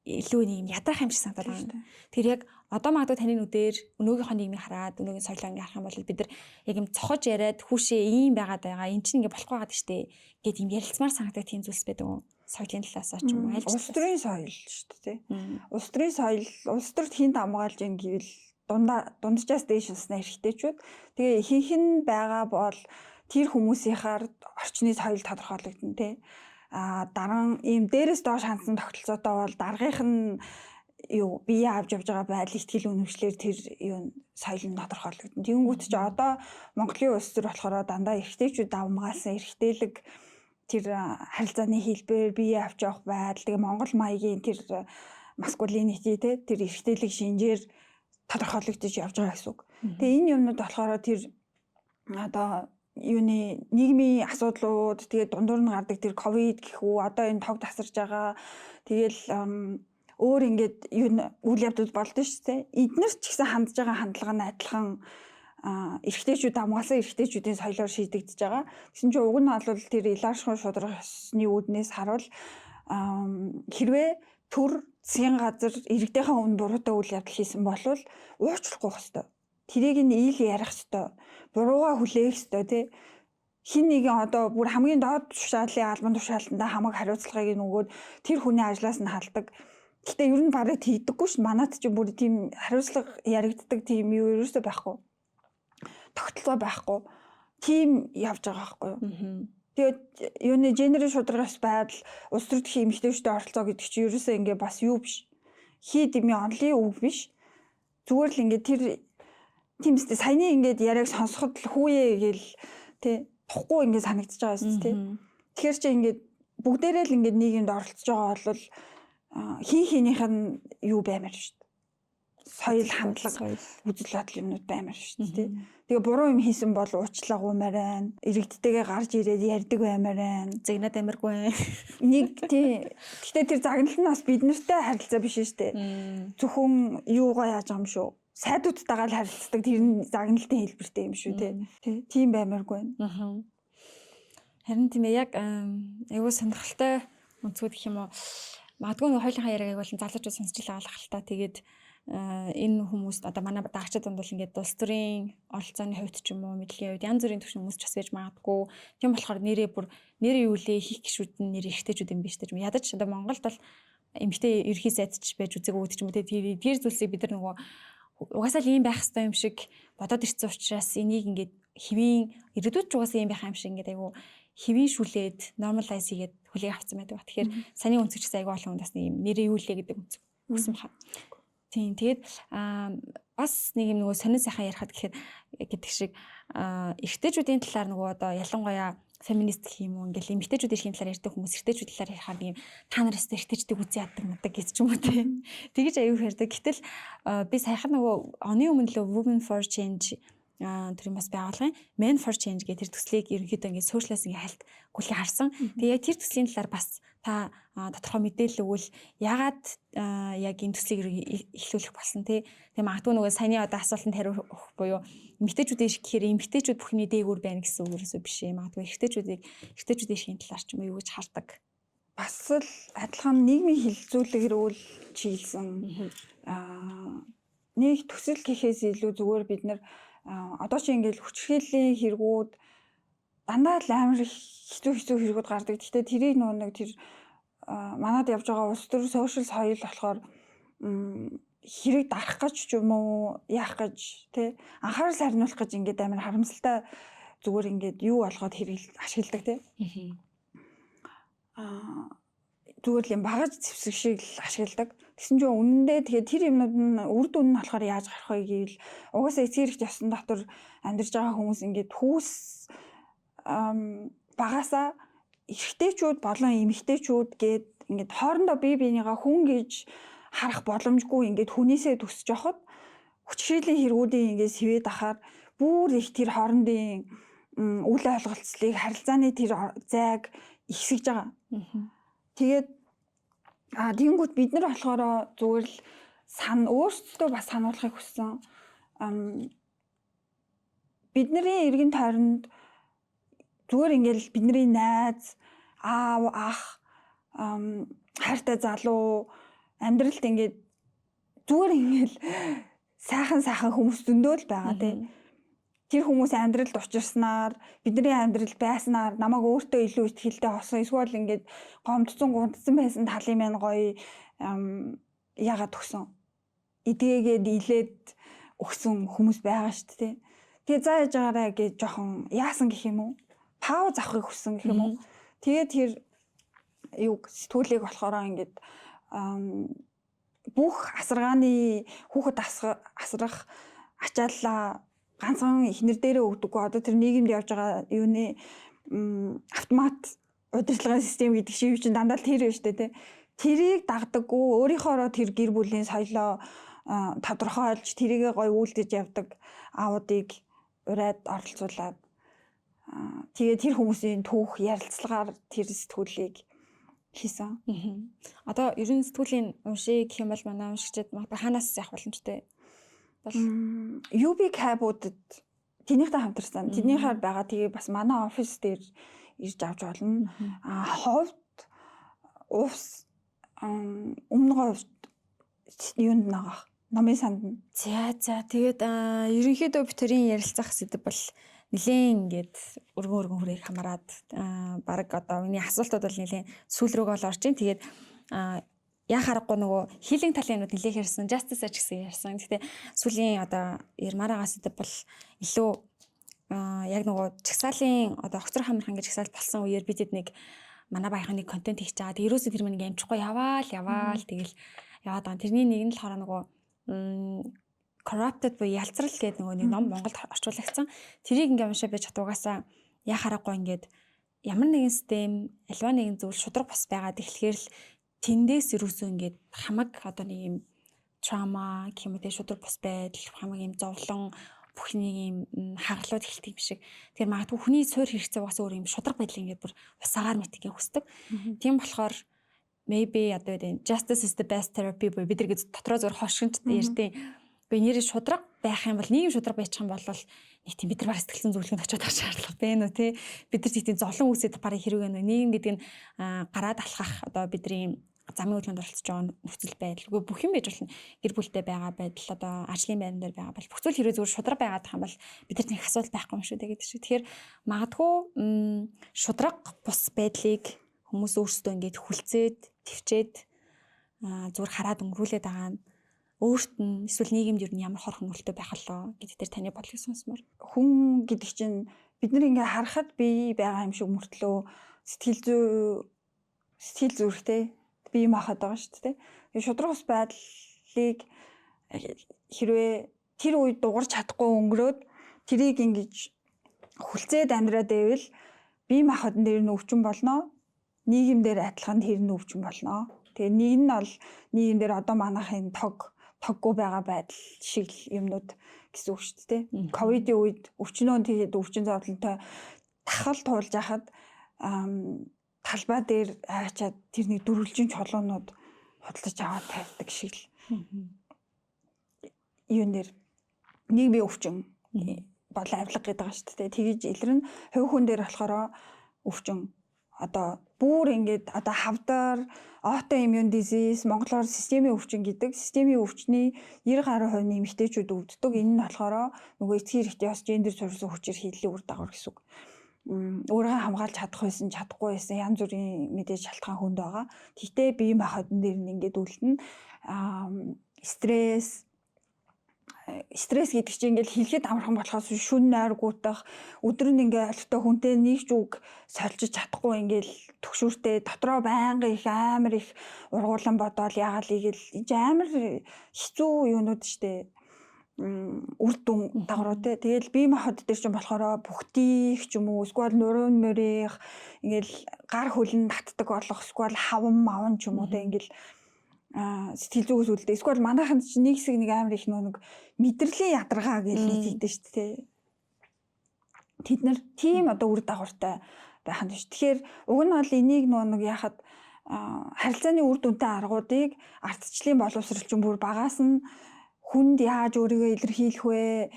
[SPEAKER 2] илүү нэг юм ядрах юм шиг санагдаад байна. Тэгэхээр яг одоо магадгүй таны нүдээр өнөөгийнхөө нийгмийг хараад өнөөгийн соёлоо ингээ харах юм бол бид нар яг юм цохож яриад хүүшээ ийм байгаад байгаа. Энд чинь ингээ болох байгаад штэ гэд юм ярилцмаар санагдаад тийм зүйлс байдаг уу? Соёлын талаас ч юм уу аль
[SPEAKER 1] улс төрийн соёл шүү дээ тий. Улс төрийн соёл улс төрт хинт хамгаалж ийн гэвэл дунджаас дээш насны эрхтэйчүүд тэгээ ихэнх нь байгаа бол тэр хүмүүсийнхаар орчны соёл тодорхойлогдно тий. Дараа ийм дээрээс доош хандсан тогтолцоотой бол дараагийнх нь юу бие авч явж байгаа байдал ихтгэл үнэмшлэр тэр юу соёл нь тодорхойлогдно. Тэнгүүт ч одоо Монголын улс төр болохоор дандаа эрхтэйчүүд давмгаалсан эрхтэйлэг тэр харилцааны хэлбэр бие авч явах байдал тэгээ Монгол маягийн тэр маскулинити те тэр эрхтэйлэг шинжээр тодорхойлогдож явж байгаа гэсэн үг. Тэгээ энэ юмнууд болохоор тэр одоо юуны нийгмийн асуудлууд тэгээд дундуур нь гардаг тэр ковид гэх үү одоо энэ тог тасарч байгаа тэгэл өөр ингээд үйл явдал болдсон шүү дээ. Эднэр ч гэсэн хандж байгаа хандлага нь адилхан эрэгтэйчүүд хамгаалсан эрэгтэйчүүдийн соёлоор шийдэгдэж байгаа. Тэгсэн чинь уг нь бол тэр илааршгүй шударга ёсны үүднээс харуул хэрвээ төр засгийн газар иргэдийнхээ өмнө буруутай үйл явдал хийсэн бол уучлахгүй хэвээр. Тэрийг нь ил ярих хэвээр. Буруугаа хүлээх хэвээр тий. Хин нэгэн одоо бүр хамгийн доод тушаалын албан тушаалтанда хамаг хариуцлагыг нөгөөд тэр хүний ажлаас нь халдаг. Гэтэ ер нь барыг хийдэггүй ш. Манайд ч бүр тийм хариуцлага яригддаг тийм юу ерөөсөө байхгүй. Тогтолцоо байхгүй. Тийм явж байгаа байхгүй юу? Тэгээд юуны гендерийн шударгаас байдал улс төр дэх эмэгтэйчүүдийн оролцоо гэдэг чинь ерөөсөө ингээ бас юу биш. Хий дэмий онлын үг биш. Зүгээр л ингээ тэр тийм үстэй саяны ингээд яриаг сонсоход л хүүе гээл тий тухгүй ингээ санагдчихж байгаа юм тий. Тэгэхээр чи ингээд бүгдээрээ л ингээд нийгэмд оролцож байгаа бол хин хинийх нь юу баймаар шүү дээ. Соёл хандлага үзэл бодол юмнууд баймаар шүү дээ. Тэгээ буруу юм хийсэн бол уучлаа гуймаар байна. Иргэдтэйгээ гарч ирээд ярьдаг баймаар байна.
[SPEAKER 2] Загнаад амиргүй.
[SPEAKER 1] Нэг тий. Гэтэ тэр загналт нь бас бид нартай харилцаа биш шүү дээ. Зөвхөн юугаа яаж байгаа юм шүү. Сайдуудтайгаа л харилцдаг тэр нь загналтын хэлбэртэй юм шүү тий. Тийм баймааргүй байна.
[SPEAKER 2] Харин тийм яг айгуу сонирхолтой өнцгүүд гэх юм уу. Магадгүй нэг хоёулынхаа яриаг бол залуучууд сонсч л байгаа л та. Тэгээд энэ хүмүүс одоо манай даагчид донд бол ингээд улс төрийн оролцооны хувьд ч юм уу мэдлэгийн хувьд янз бүрийн төвшин хүмүүс ч бас байж магадгүй. Тийм болохоор нэрээ юу лээ хийх гişүүд нь нэр эрэгтэйчүүд юм биш үү? Ядаж одоо Монголд бол эмэгтэй ерхий сайдч байж үзэг үүд ч юм уу тэр зүйлсийг бид нар нөгөө угаасаа л ийм байх хэрэгтэй юм шиг бодоод ирсэн учраас энийг ингээд хэвийн ирээдүйд ч угаасаа ийм байх юм шиг ингээд айгу хэвийн шүлээд нормалайз хийгээд хүлээг авцсан байдаг. Тэгэхээр саний өнцөг ч айгу олон хүндээс нэг юм нэрээ юу лээ гэдэг өнцөг өгсөн баха. Тийм тэгээд бас нэг юм нөгөө сонин сайхан ярихад гэхэд гэдэг шиг эрэгтэйчүүдийн талаар нөгөө одоо ялангуяа феминист гэх юм уу ингээл эмэгтэйчүүд эрхийн талаар ярьдаг хүмүүс эрэгтэйчүүд талаар ярихаар юм та нараас эрэгтэйчдийг үзий яддаг мдаг гэж ч юм уу тийм тэгэж аюу ярьдаг. Гэтэл би саяхан нөгөө оны өмнө л Women for Change тэр юм бас байгуулгын Men for Change гэх тэр төслийг ерөнхийдөө ингээд сошиалаас ингээд хальт гүлхий харсан. Тэгээ тэр төслийн талаар бас та тодорхой мэдээлэл өгвөл ягаад яг энэ төслийг эхлүүлэх болсон тий. Тэгээ магадгүй нөгөө саяны одоо асуултанд хариу өгөх буюу эмэгтэйчүүдийн шиг гэхээр эмэгтэйчүүд бүхний дээгүүр байна гэсэн үг ерөөсөө биш ээ. Магадгүй эрэгтэйчүүдийн шин талаар ч юм уу юу гэж хардаг.
[SPEAKER 1] Бас л адилхан нийгмийн хилцүүлгээр үл чийлсэн нэг төсөл гэхээс илүү зүгээр бид нар одоо чи ингээл хүчирхийллийн хэрэгүүд дандаа л амар хэцүү хэрэгүүд гардаг. Гэхдээ тэрийг нэг тэр манад явж байгаа улс төр сошиал соёл болохоор хэрэг дарах гэж ч юм уу яах гэж тий анхаарал хариулах гэж ингээд амар харамсалтай зүгээр ингээд юу болгоод ашигладаг тий. Зүгээр л юм багаж зэвсэг шиг л ашигладаг. Тэгсэн чинь үнэндээ тэгээд тэр юмнууд нь үр дүн нь болохоор яаж гарах вэ гэвэл угаасаа эцэг эрэгт ёсон дотор амьдарч байгаа хүмүүс ингээд хүүс багасаа эрэгтэйчүүд болон эмэгтэйчүүд гээд ингээд хоорондоо бие биенийгаа хүн гэж харах боломжгүй ингээд хүнээсээ төсөж явахад хүчирхийллийн хэрэгүүдийн ингээд сэвээд ахаар бүр их тэр хоорондын үйл ойлголцлыг харилцааны тэр зайг ихсэж байгаа. Тэгээд тэгэнгүүт бид нар болохоор зүгээр л өөрсдөө бас сануулахыг хүссэн. Бидний эргэн тойронд зүгээр ингээл бидний найз, аав, ах, хайртай залуу амьдралд ингээд зүгээр ингээл сайхан хүмүүс зөндөө л байгаа тий. Тэр хүмүүс амьдралд учирснаар бидний амьдрал байснаар намайг өөртөө илүү ихтэй хосон эсвэл ингээд гомдсон байсан талын маань гоё яагаад өгсөн эдгээгээд илээд өгсөн хүмүүс байгаа шүү дээ. Тэгээ зааж байгаарэ гэж жоохон яасан гэх юм уу? Пауз авахыг хүссэн гэх юм уу? Тэгээд тэр юу сэтгүүлийг болохоор ингээд бүх асаргааны хүүхэд асрах ачааллаа ганцхан ихнэр дээрээ өгдөггүй. Одоо тэр нийгэмд явж байгаа юуны автомат удирдлагын систем гэдэг шиг чинь дандаа л тэр байна шүү дээ. Тэрийг дагдаггүй өөрийнхоороо тэр гэр бүлийн соёлоо тодорхойлж тэрийгээ гоё үйлдэж явдаг аавуудыг ураад оролцуулаад тэгээ тэр хүмүүсийн түүх ярилцлагаар тэр сэтгүүлийг хийсэн.
[SPEAKER 2] Одоо ерөн сэтгүүлийн уншиг гэх юм бол манай уншигчид магадгүй хаанаас явах боломжтой бол
[SPEAKER 1] UB Cab-удад тэнийхтэй хамтарсан. Тэднийхээр байгаа тэгээ бас манай офис дээр ирж авч болно. Ховд уус өмнө говьд юунд нагаах номын санд нь.
[SPEAKER 2] За тэгээд ерөнхийдөө би төрийн ярилцах сэдв бол нэлээд ингээд өргөн хүрээг хамаарад баг одоо миний асуултууд бол нэлээд сүүл рүүгээ бол орж ийн. Тэгээд яа харахгүй нөгөө хийлийн талын юмуд нэлээд ярьсан, justice гэсэн ярьсан. Гэхдээ сүүлийн одоо ярмаар байгаа сэдв бол илүү яг нөгөө чагсаалын одоо огцрох хамархан гэж чагсаал болсон үеэр бид нэг манай баяхны контент хийж байгаа. Тэг ерөөсөө тэр мань амжихгүй яваал тэгэл яваад байгаа. Тэрний нэг нь болохоор нөгөө corrupted буюу ялцрал гэдэг нөгөө нэг ном Монголд орчуулагдсан. Тэрийг ингээ уншаа байж хатуугаасаа яа харахгүй ингээд ямар нэгэн систем, альва нэгэн зүйл шудраг бас байгаа. Тэгэхээр л тэндээс ерөөсөө ингээд хамаг одоо нэг юм трама гэх юм уу те шудраг бас байдал, хамаг юм зовлон бүх нэг юм хагалууд эхэлдэг юм шиг. Тэгэхээр магадгүй хүний суур хэрэгцээ бас өөр юм шудраг байдлыг ингээд бүр усаагаар мэдгийг хүсдэг. Тийм болохоор maybe одоо энэ justice is the best therapy бид нар гэж дотроо зур хошгинт ярьдیں۔ Би нэр шудраг байх юм бол нийгэм шудраг байж байгаа юм бол нэг тийм бид нар баг сэтгэлзэн зөвлөгөөнд очиод авах шаардлага байна уу те. Бид нар тийм зовлон үүсээд барыг хэрэг байна уу. Нийгэм гэдэг нь гараад алхах одоо бидний замын хөдөлгөөнд оролцож байгаа нөхцөл байдал. Үгүй бүх юм байж болно. Гэр бүлтэй байгаа байдал одоо ажлын байран дээр байгаа байдал. Бүх зүйл хэрэг зөвхөн шудраг байгаад байгаа юм бол бид нар нэг асуудал байхгүй юм шүү дээ гэдэг шиг. Тэгэхээр магадгүй шудраг бус байдлыг хүмүүс өөрсдөө ингэж хүлцээд, төвчээд зүгээр хараад өнгөрүүлээд байгаа нь өөрт нь эсвэл нийгэмд ер нь ямар хор хөнөөлтөй байх болоо гэдэг дээр таны бодлыг сонсмоор.
[SPEAKER 1] Хүн гэдэг чинь бид нар ингээ харахад бие байгаа юм шиг мөртлөө сэтгэл зүрэхтэй бие махад байгаа шүү дээ. Тэгээ шудраг ус байдлыг хэрвээ тэр үед дугарч чадахгүй өнгөрөөд тэрийг ингэж хүлцээд амьдраад байвал бие махбодн дээр нь өвчин болно. Нийгэмдэр адилхан тэр нь өвчин болно. Тэгээ нэг нь бол нийгэмдэр одоо манайхын тоггүй байгаа байдал шиг юмнууд гэсэн үг шүү дээ. Ковидын үед өвчнөө тэгээд өвчин зовлонтой тахал туулж яхад талбай дээр аваачаад тэрний дөрвөлжин чулуунууд худалдаж аваад тавьдаг шиг л. Юун дээр нийгмийн өвчин бол авилга гэдэг байгаа шүү дээ. Тэгэж илэрнэ хувь хүн дээр болохоор өвчин одоо бүр ингээд одоо хавдар autoimmune disease монголоор системийн өвчин гэдэг. Системийн өвчний 90% нь эмэгтэйчүүд өвддөг. Энэ нь болохоор нөгөө эцгийн эрэгтэй бас гендер суурьсан хүчээр хийдлийн үр дагавар гэсэн үг. Өөрийгөө хамгаалж чадах байсан, чадахгүй байсан янз бүрийн мэдээж шалтгаан хүнд байгаа. Гэхдээ бие махбодн дээр нь ингээд үлдэнэ. Стресс гэдэг чинь ингээд хэлэхэд амархан болохоос шүн нойр гутах, өдөр нь ингээд олигтой хүнтэй нэг ч үг сольж чадахгүй ингээд төгшүүртэй дотроо байнга их амар их ургуулan бодоол яагаад ийгэл амар хэцүү юунууд штэ. Үр дүн дагавруутэй. Тэгэл бие махбод дээр чинь болохоор бүхтийх ч юм уу эсвэл нуруунд мөрих ингээл гар хөлн татдаг болох эсвэл хаван маван ч юм уу тэ ингээл сэтгэл зүгээс үлдээ. Эсвэл манайхан чинь нэг хэсэг нэг амар их нэг мэдрэлийн ядаргаа гэж нийтдээ шүү дээ. Тэд нар тийм одоо үр дагавартай байх нь шүү. Тэгэхээр уг нь бол энийг нэг яхад харилцааны үр дүнтэй аргуудыг ардчлалын боловсролчин бүр багаас нь хүнд яаж өөрийгөө илэрхийлэх вэ?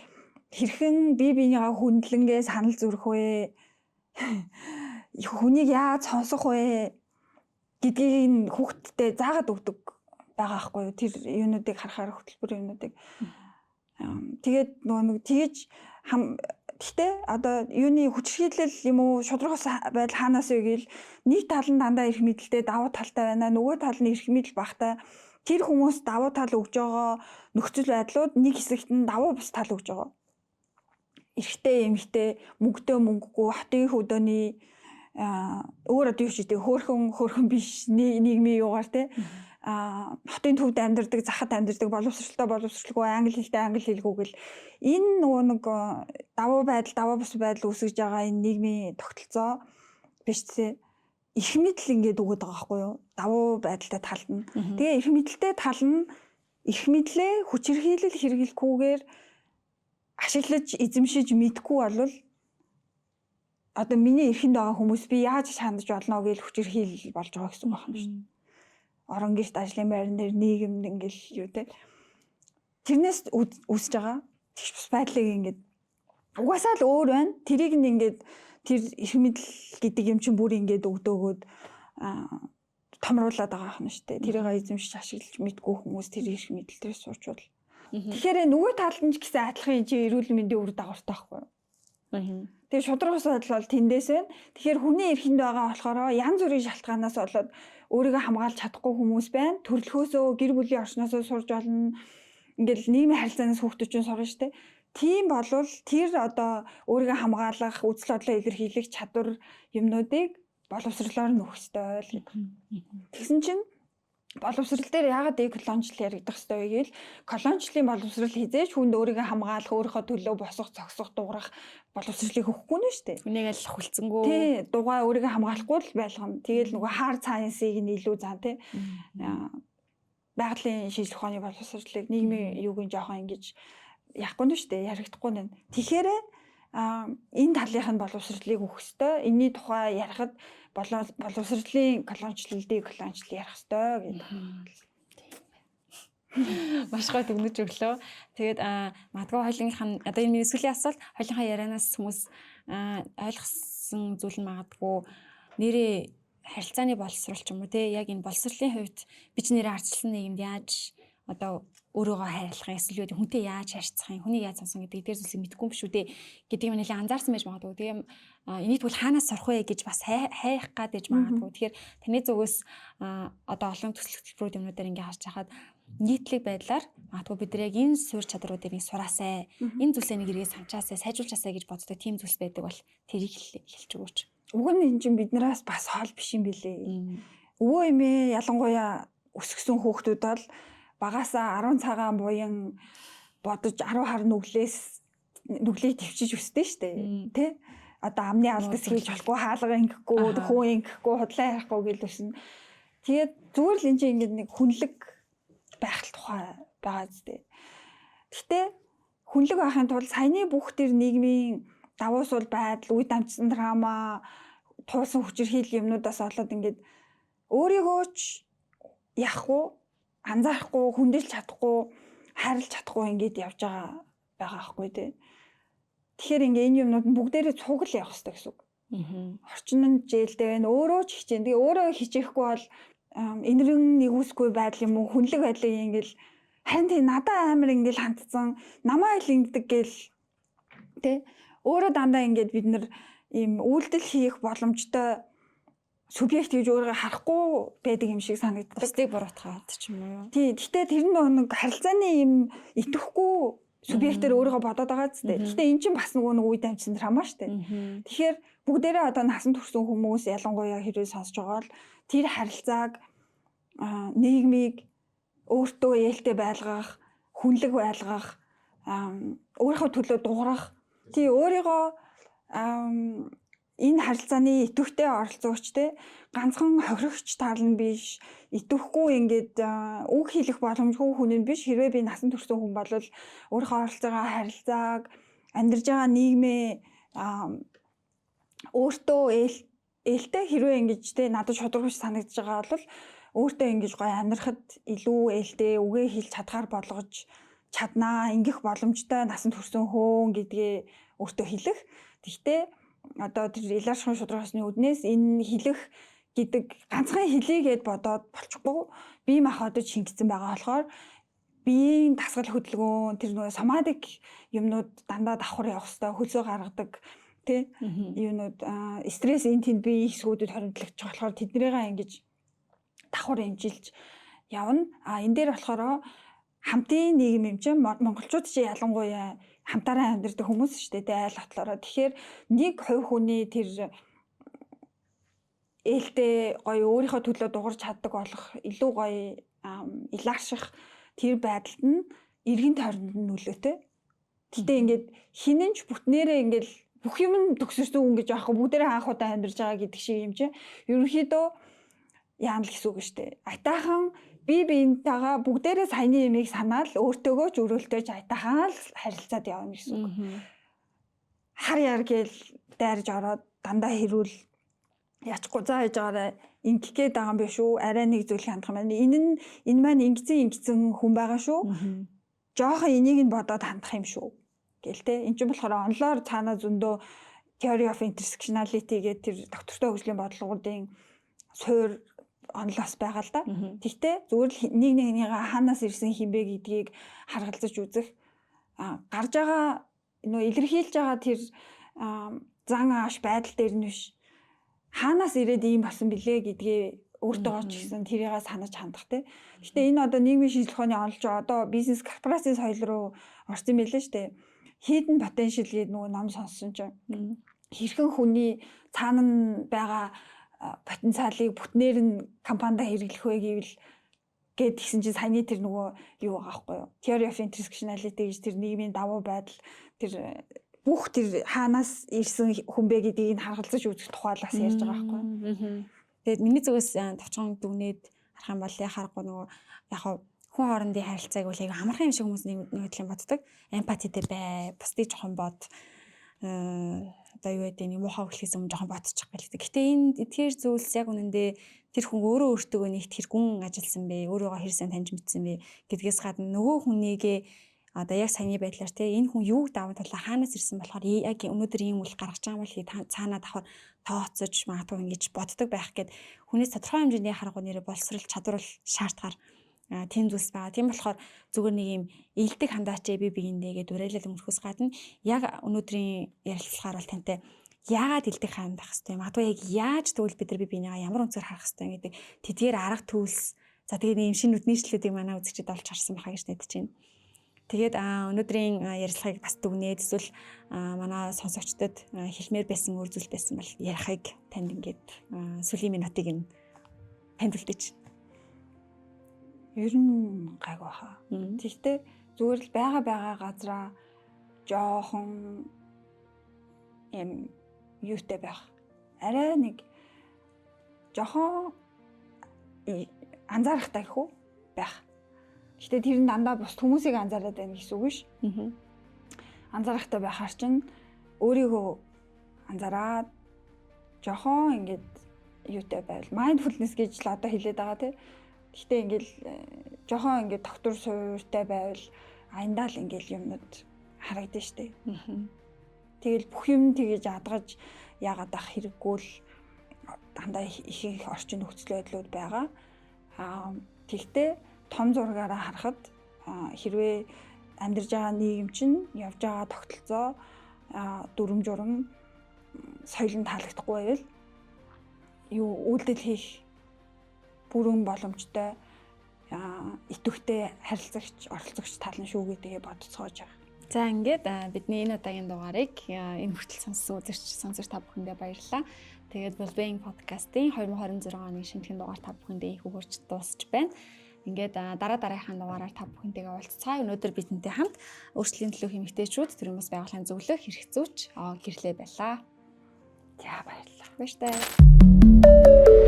[SPEAKER 1] Хэрхэн бие биенийгаа хүндлэнгээ санал зүрх вэ? Хүнийг яаж сонсох вэ? Гэдгийг хүүхдтэй заагаад өгдөг байгаа байхгүй юу? Тэр юунуудыг харахаар хөтөлбөр юунуудыг. Тэгээд нэг тэгэж гэхдээ одоо юуны хүчирхийлэл юм уу шудраг ус байдал хаанаас вэ гэвэл нэг тал нь дандаа эрх мэдэлтэй давуу талтай байна. Нөгөө тал нь эрх мэдэл багтай. Тэр хүмүүс давуу тал өгж байгаа нөхцөл байдлууд нэг хэсэгт нь давуу бус тал өгж байгаа. Эрэгтэй, эмэгтэй, мөнгөтэй, мөнгөгүй, хотын хөдөөний өөр одоо юу ч гэдэг хөөрхөн биш нийгмийн юугаар те хотын төвд амьдардаг, захад амьдардаг, боловсролтой англи хэлгүй гэл энэ нөгөө нэг давуу бус байдал үүсгэж байгаа энэ нийгмийн тогтолцоо биш те эрх мэдэл ингээд өгöd байгаа байхгүй юу? Давуу байдалтай тал нь. Тэгээ эрх мэдэлтэй тал нь эрх мэдлээ хүчирхийлэл хэрэглэхгүйгээр ашиглаж, эзэмшиж мэдгүй болвол одоо миний эрхэнд байгаа хүмүүс би яаж шаандаж болно гэж хүчирхийлэл болж байгаа гэсэн үг байна шүү дээ. Орон гэрт ажлын байран дээр нийгэмд ингээл юу те. Тэрнээс үүсэж байгаа тэгш бас байдлыг ингээд угаасаа л өөр байна. Тэрийг ингээд тэр эрх мэдэл гэдэг юм чинь бүр ингээд өгдөөгөөд томруулаад байгаа юм шүү дээ. Тэрийг эзэмшиж ашиглаж мэдгүй хүмүүс тэр эрх мэдэл дээр суучвал. Тэгэхээр нөгөө талд нь ч гэсэн адилхан чи эрүүл мэндийн үр дагавартай байхгүй юу? Тэгээ шудраг ус бодол бол тэндээс байна. Тэгэхээр хүний эрхэнд байгаа болохоор янз бүрийн шалтгаанаас болоод өөрийгөө хамгаалж чадахгүй хүмүүс байна. Төрөлхөөсөө гэр бүлийн орчноосоо сурж болно. Ингээл нийгмийн харилцаанаас хүүхдүүд чинь сурна шүү дээ. Тийм болвол тэр одоо өөрийгөө хамгаалах, үзэл бодлоо илэрхийлэх чадвар юмнуудыг боловсрлоор нөхөх ёстой л гэдэг. Тэгсэн чинь боловсрал дээр яагаад колоничлал яригдах ёстой вэ гэвэл колоничлалын боловсрал хизээж хүнд өөрийгөө хамгаалах, өөрийнхөө төлөө босох, зогсох, дуурах боловсралыг өгөхгүй нэ штэ.
[SPEAKER 2] Үнийг л хүлцэнгүү.
[SPEAKER 1] Тий, дугаа өөрийгөө хамгаалахгүй л байлгана. Тэгэл нөгөө hard science-ыг нь илүү зан тий. Байгалийн шинжлэх ухааны боловсралыг нийгмийн юуг нь жоохон ингэж яахгүй нэ штэ, яригдахгүй нэ. Тэгэхээр энэ талынх нь боловсралыг өгөх ёстой. Энийний тухай ярихад боловсролын колоничлал ярих ёстой гэдэг.
[SPEAKER 2] Маш гоё дүгнэж өглөө. Тэгээд магадгүй хоёулынх нь одоо энэ миний сүүлийн асуулт хоёулынхаа ярианаас хүмүүс ойлгосон зүйл нь магадгүй нэрээ харилцааны боловсрол ч юм уу те яг энэ боловсролын хувьд би ч нэрээ арчилсан нийгэмд яаж одоо өөрийгөө хайрлах юм эсвэл хүнтэй яаж харьцах юм хүнийг яаж сонсон гэдэг дээр зүйлсийг мэдэхгүй юм шүү дээ гэдэг юм нэлээд анзаарсан байж магадгүй. Тэгээ энийг тэгвэл хаанаас сурах вэ гэж бас хайх гад ээж магадгүй. Тэгэхээр таны зүгээс одоо олон төсөл хөтөлбөрүүд юмнуудаар ингээ харж хахад нийтлэг байдлаар магадгүй бид нар яг энэ суурь чадруудыг нэг сураасай. Энэ зүйлсээ нэг эргээ санчаасай, сайжруулчаасай гэж боддог тийм зүйлс байдаг бол тэрийг хэлж өгөөч.
[SPEAKER 1] Уг нь энэ чинь биднээс бас хоол биш юм билээ. Өвөө эмээ ялангуяа өсгсөн хүүхдүүд бол багасаа 10 цагаан буян бодож 10 хар нүглийг төвчиж өсдөө штэ тий одоо амны алдас хийж болохгүй хаалга ингэхгүй хөө ингэхгүй худлаа ярихгүй гэл өснө. Тэгээд зүгээр л энэ чинь ингэ нэг хүнлэг байх тухай байгаа зү. Гэтэ хүнлэг байхын тулд саяны бүх тэр нийгмийн давуу сул байдал, үе дамжсан драма, туусан хүчирхийлэл юмнуудаас болоод ингээд өөрийгөө ч яахгүй анзаарахгүй, хүндэлж чадахгүй, харилж чадахгүй ингээд явж байгаа байхгүй тий. Тэгэхээр ингээ энэ юмнууд бүгдээрээ цуглал явах хэрэгтэй гэсэн үг. Орчин нь жээлтэй байна. Өөрөө ч хичээн. Тэгээ өөрөө хичээхгүй бол энэрэн нэгүсгүй байдал юм уу, хүнлэг байдлыг ингээл харин тий надаа амар ингээл хандсан, намаа ил ингэдэг гэл тий. Өөрөө дандаа ингээд бид нар ийм үйлдэл хийх боломжтой субъект гэж өөрийгөө харахгүй байдаг юм шиг санагддаг.
[SPEAKER 2] Бусдыг буруутгаад ч юм уу.
[SPEAKER 1] Тий, гэхдээ тэр нэг харилцааны юм итгэхгүй субъектээр өөрийгөө бодоод байгаа зү. Гэхдээ эн чинь бас нөгөө үе дамжсан драма штэ. Тэгэхээр бүгдээрээ одоо насан турш хүмүүс ялангуяа хэрвээ сонсож байгаа бол тэр харилцааг нийгмийг өөртөө ээлтэй байлгах, хүнлэг байлгах, өөрийнхөө төлөө дуурах, тий өөрийгөө энэ харилцааны идэвхтэй оролцоогч те ганцхан хохирогч таална биш идэвхгүй ингээд үг хэлэх боломжгүй хүн нь биш хэрвээ би насан туршсан хүн бол өөрийнхөө оролцож байгаа харилцааг амьдарж байгаа нийгмээ өөртөө ээлтэй хэрвээ ингэж те надад шударгууш санагдаж байгаа бол өөртөө ингэж гоё амьдрахад илүү ээлтэй үгээ хэлж чадхаар болгож чаднаа ингэх боломжтой насан туршсан хөөн гэдгээ өөртөө хэлэх. Тэгтээ одоо тэр илэршин шударгаасны үднээс энэ хэлэх гэдэг ганцхан хэлийгээд бодоод болчихгүй бие махбодод шингэсэн байгаа болохоор биеийн дасгал хөдөлгөөн тэр нөгөө соматик юмнууд дандаа давхар явах хэрэгтэй хөлсөө гаргадаг тий юунууд стресс энэ тэнд бие хэсгүүдэд хоригдлогч болохоор тэднийгээ ингэж давхар хэмжилж явна. Энэ дээр болохоор хамтын нийгэм юм чинь монголчууд чи ялангуяа хамтараа амьдардаг хүмүүс шүү дээ айл хотлороо. Тэгэхээр нэг хувь хүний тэр ээлтэй гоё өөрийнхөө төлөө дуурч чаддаг болох илүү гоё илаарших тэр байдалд нь эргэн тойронд нь нөлөөтэй. Гэтэ ингээд хинэнч бүтнээрээ ингээд бүх юм төгсөрсөн хүн гэж аахгүй бүгдээрээ анх удаа амьдарч байгаа гэдэг шиг юм чи. Ерөнхийдөө яана л гэсэн үг шүү дээ. Айтаахан биентэйгээ бүгдээрээ саяны ямиг санаал өөртөөгөө ч өрөөлтөж айтаахан л харилцаад явна гэсэн үг. Хар яар гээл дайрж ороод дандаа хэрүүл яачгүй заа хийж байгаараа ингэх гээд байгаа юм биш үү? Арай нэг зүйл хандах юм байна. Энэ маань ингэсэн хүн байгаа шүү. Жохон энийг нь бодоод хандах юм шүү. Гэл те. Энд чинь болохоор онлоор цаанаа зөндөө theory of intersectionality гэдэг тэр доктортой хөгжлийн бодлогуудын суур онлоос байгаа л да. Тэгтээ зүгээр л нэг нэгнийгээ хаанаас ирсэн хинбэ гэдгийг харгалзаж үзэх гарч байгаа илэрхийлж байгаа тэр зан ааш байдал дээр нь биш хаанаас ирээд ийм болсон бэлээ гэдгээ өөртөө ч гэсэн тэрийг санаж хандах те. Гэхдээ энэ одоо нийгмийн шийдэл ухааны онолж одоо бизнес корпорацийн соёл руу орсон байлээ шүү дээ. Hidden potential гэдэг нөгөө ном сонссон чинь хэрхэн хүний цаана нь байгаа потенциалыг бүтнээр нь компанид хэрэглэх вэ гэвэл гэд гисэн чинь саяны тэр нөгөө юу байгаа байхгүй юу? Theory of intersectionality гэж тэр нийгмийн давуу байдал тэр бүх тэр хаанаас ирсэн хүн бэ гэдгийг харгалзаж үзэх тухайлаас ярьж байгаа байхгүй юу?
[SPEAKER 2] Тэгээд миний зүгээс товчхон дүгнээд харах юм бол яхахгүй нөгөө яг хүн хоорондын харилцааг үл яг амархан юм шиг хүмүүс нэг юм боддог. Эмпатитэй бай, бусдыг жоохон бод. Одоо юу гэдэг нь муухай хөглөхээс өмнө жоохон бодчих гэлээ. Гэтэ энэ эдгээр зүйлс яг үнэндээ тэр хүн өөрөө өөртөө нэгт хэрэгүн ажилласан бэ, өөрийгөө хэрсэн таньж мэдсэн бэ гэдгээс гадна нөгөө хүнийгээ одоо яг саяны байдлаар те энэ хүн юуг даван тулаа хаанаас ирсэн болохоор яг өнөөдөр ийм үйл гаргаж байгаа юм бол цаанаа давхар тооцож магадгүй ингэж боддог байх гэд хүнээс тодорхой хэмжээний харгуу нэрээ боловсрол чадварл шаардгаар тийм зүйлс байгаа. Тийм болохоор зүгээр нэг юм илдэг хандаач би биендээ гэдэг уриалал өнгөрөхөөс гадна яг өнөөдрийн ярилцлагаар бол тантай яагаад илдэг хандах хэвтэй магадгүй яг яаж тэгвэл бид нар бинийгаа ямар үнцээр харах хэвтэй гэдэг тэдгээр арга төлс за тэгээд ийм шинэ үднийшлүүдийг манай үзэгчид олж харсан байхаа гэж найдаж байна. Тэгээд өнөөдрийн ярилцлагыг бас дүгнээд эсвэл манай сонсогчдод хэлмээр байсан үр зүйл байсан бол ярихыг танд ингээд сүүлийн минутыг нь танд үлдээч.
[SPEAKER 1] Ер нь гайгүй хаа. Тэгтээ зүгээр л байгаа газараа жоохон юм юутай байх. Арай нэг жоохон анзаарахтай хөө байх. Гэтэ тэр нь дандаа бус хүмүүсийг анзаараад байна гэсэн үг биш. Анзаарахтай байхаар чинь өөрийгөө анзаараад жоохон ингээд юутай байвал mindfulness гэж л одоо хэлээд байгаа тийм. Гэхдээ ингээл жоохон ингээд доктор суурьтай байвал аяндаа л ингээл юмнууд харагдана штэ. Тэгэл бүх юм тэгэж адгаж яагаад ах хэрэггүй л дандаа их орчин нөхцөл байдлууд байгаа. Тэгтээ том зургаараа харахад хэрвээ амьдарч байгаа нийгэм чинь явж байгаа тогтолцоо дүрм журм соёл нь таалагдахгүй байвал юу үйлдэл хийх бүрэн боломжтой идэвхтэй харилцагч оролцогч тал нь шүү гэдгээ бодцоож байгаа.
[SPEAKER 2] За ингээд бидний энэ удаагийн дугаарыг энэ хүртэл сонссон үзэгч та бүхэндээ баярлалаа. Тэгээд Wellbeing podcast-ийн 2026 оны шинэхэн дугаар та бүхэндээ их хүрч дуусч байна. Ингээд дараагийнхаа дугаараар та бүхэнтэйгээ уулзцаа. Өнөөдөр бидэнтэй хамт өөрчлөлийн төлөөх эмэгтэйчүүд төрийн бас байгууллагын зөвлөх эрх зүйч гэрлээ байлаа.
[SPEAKER 1] За баярлалаа.
[SPEAKER 2] Баярлалаа.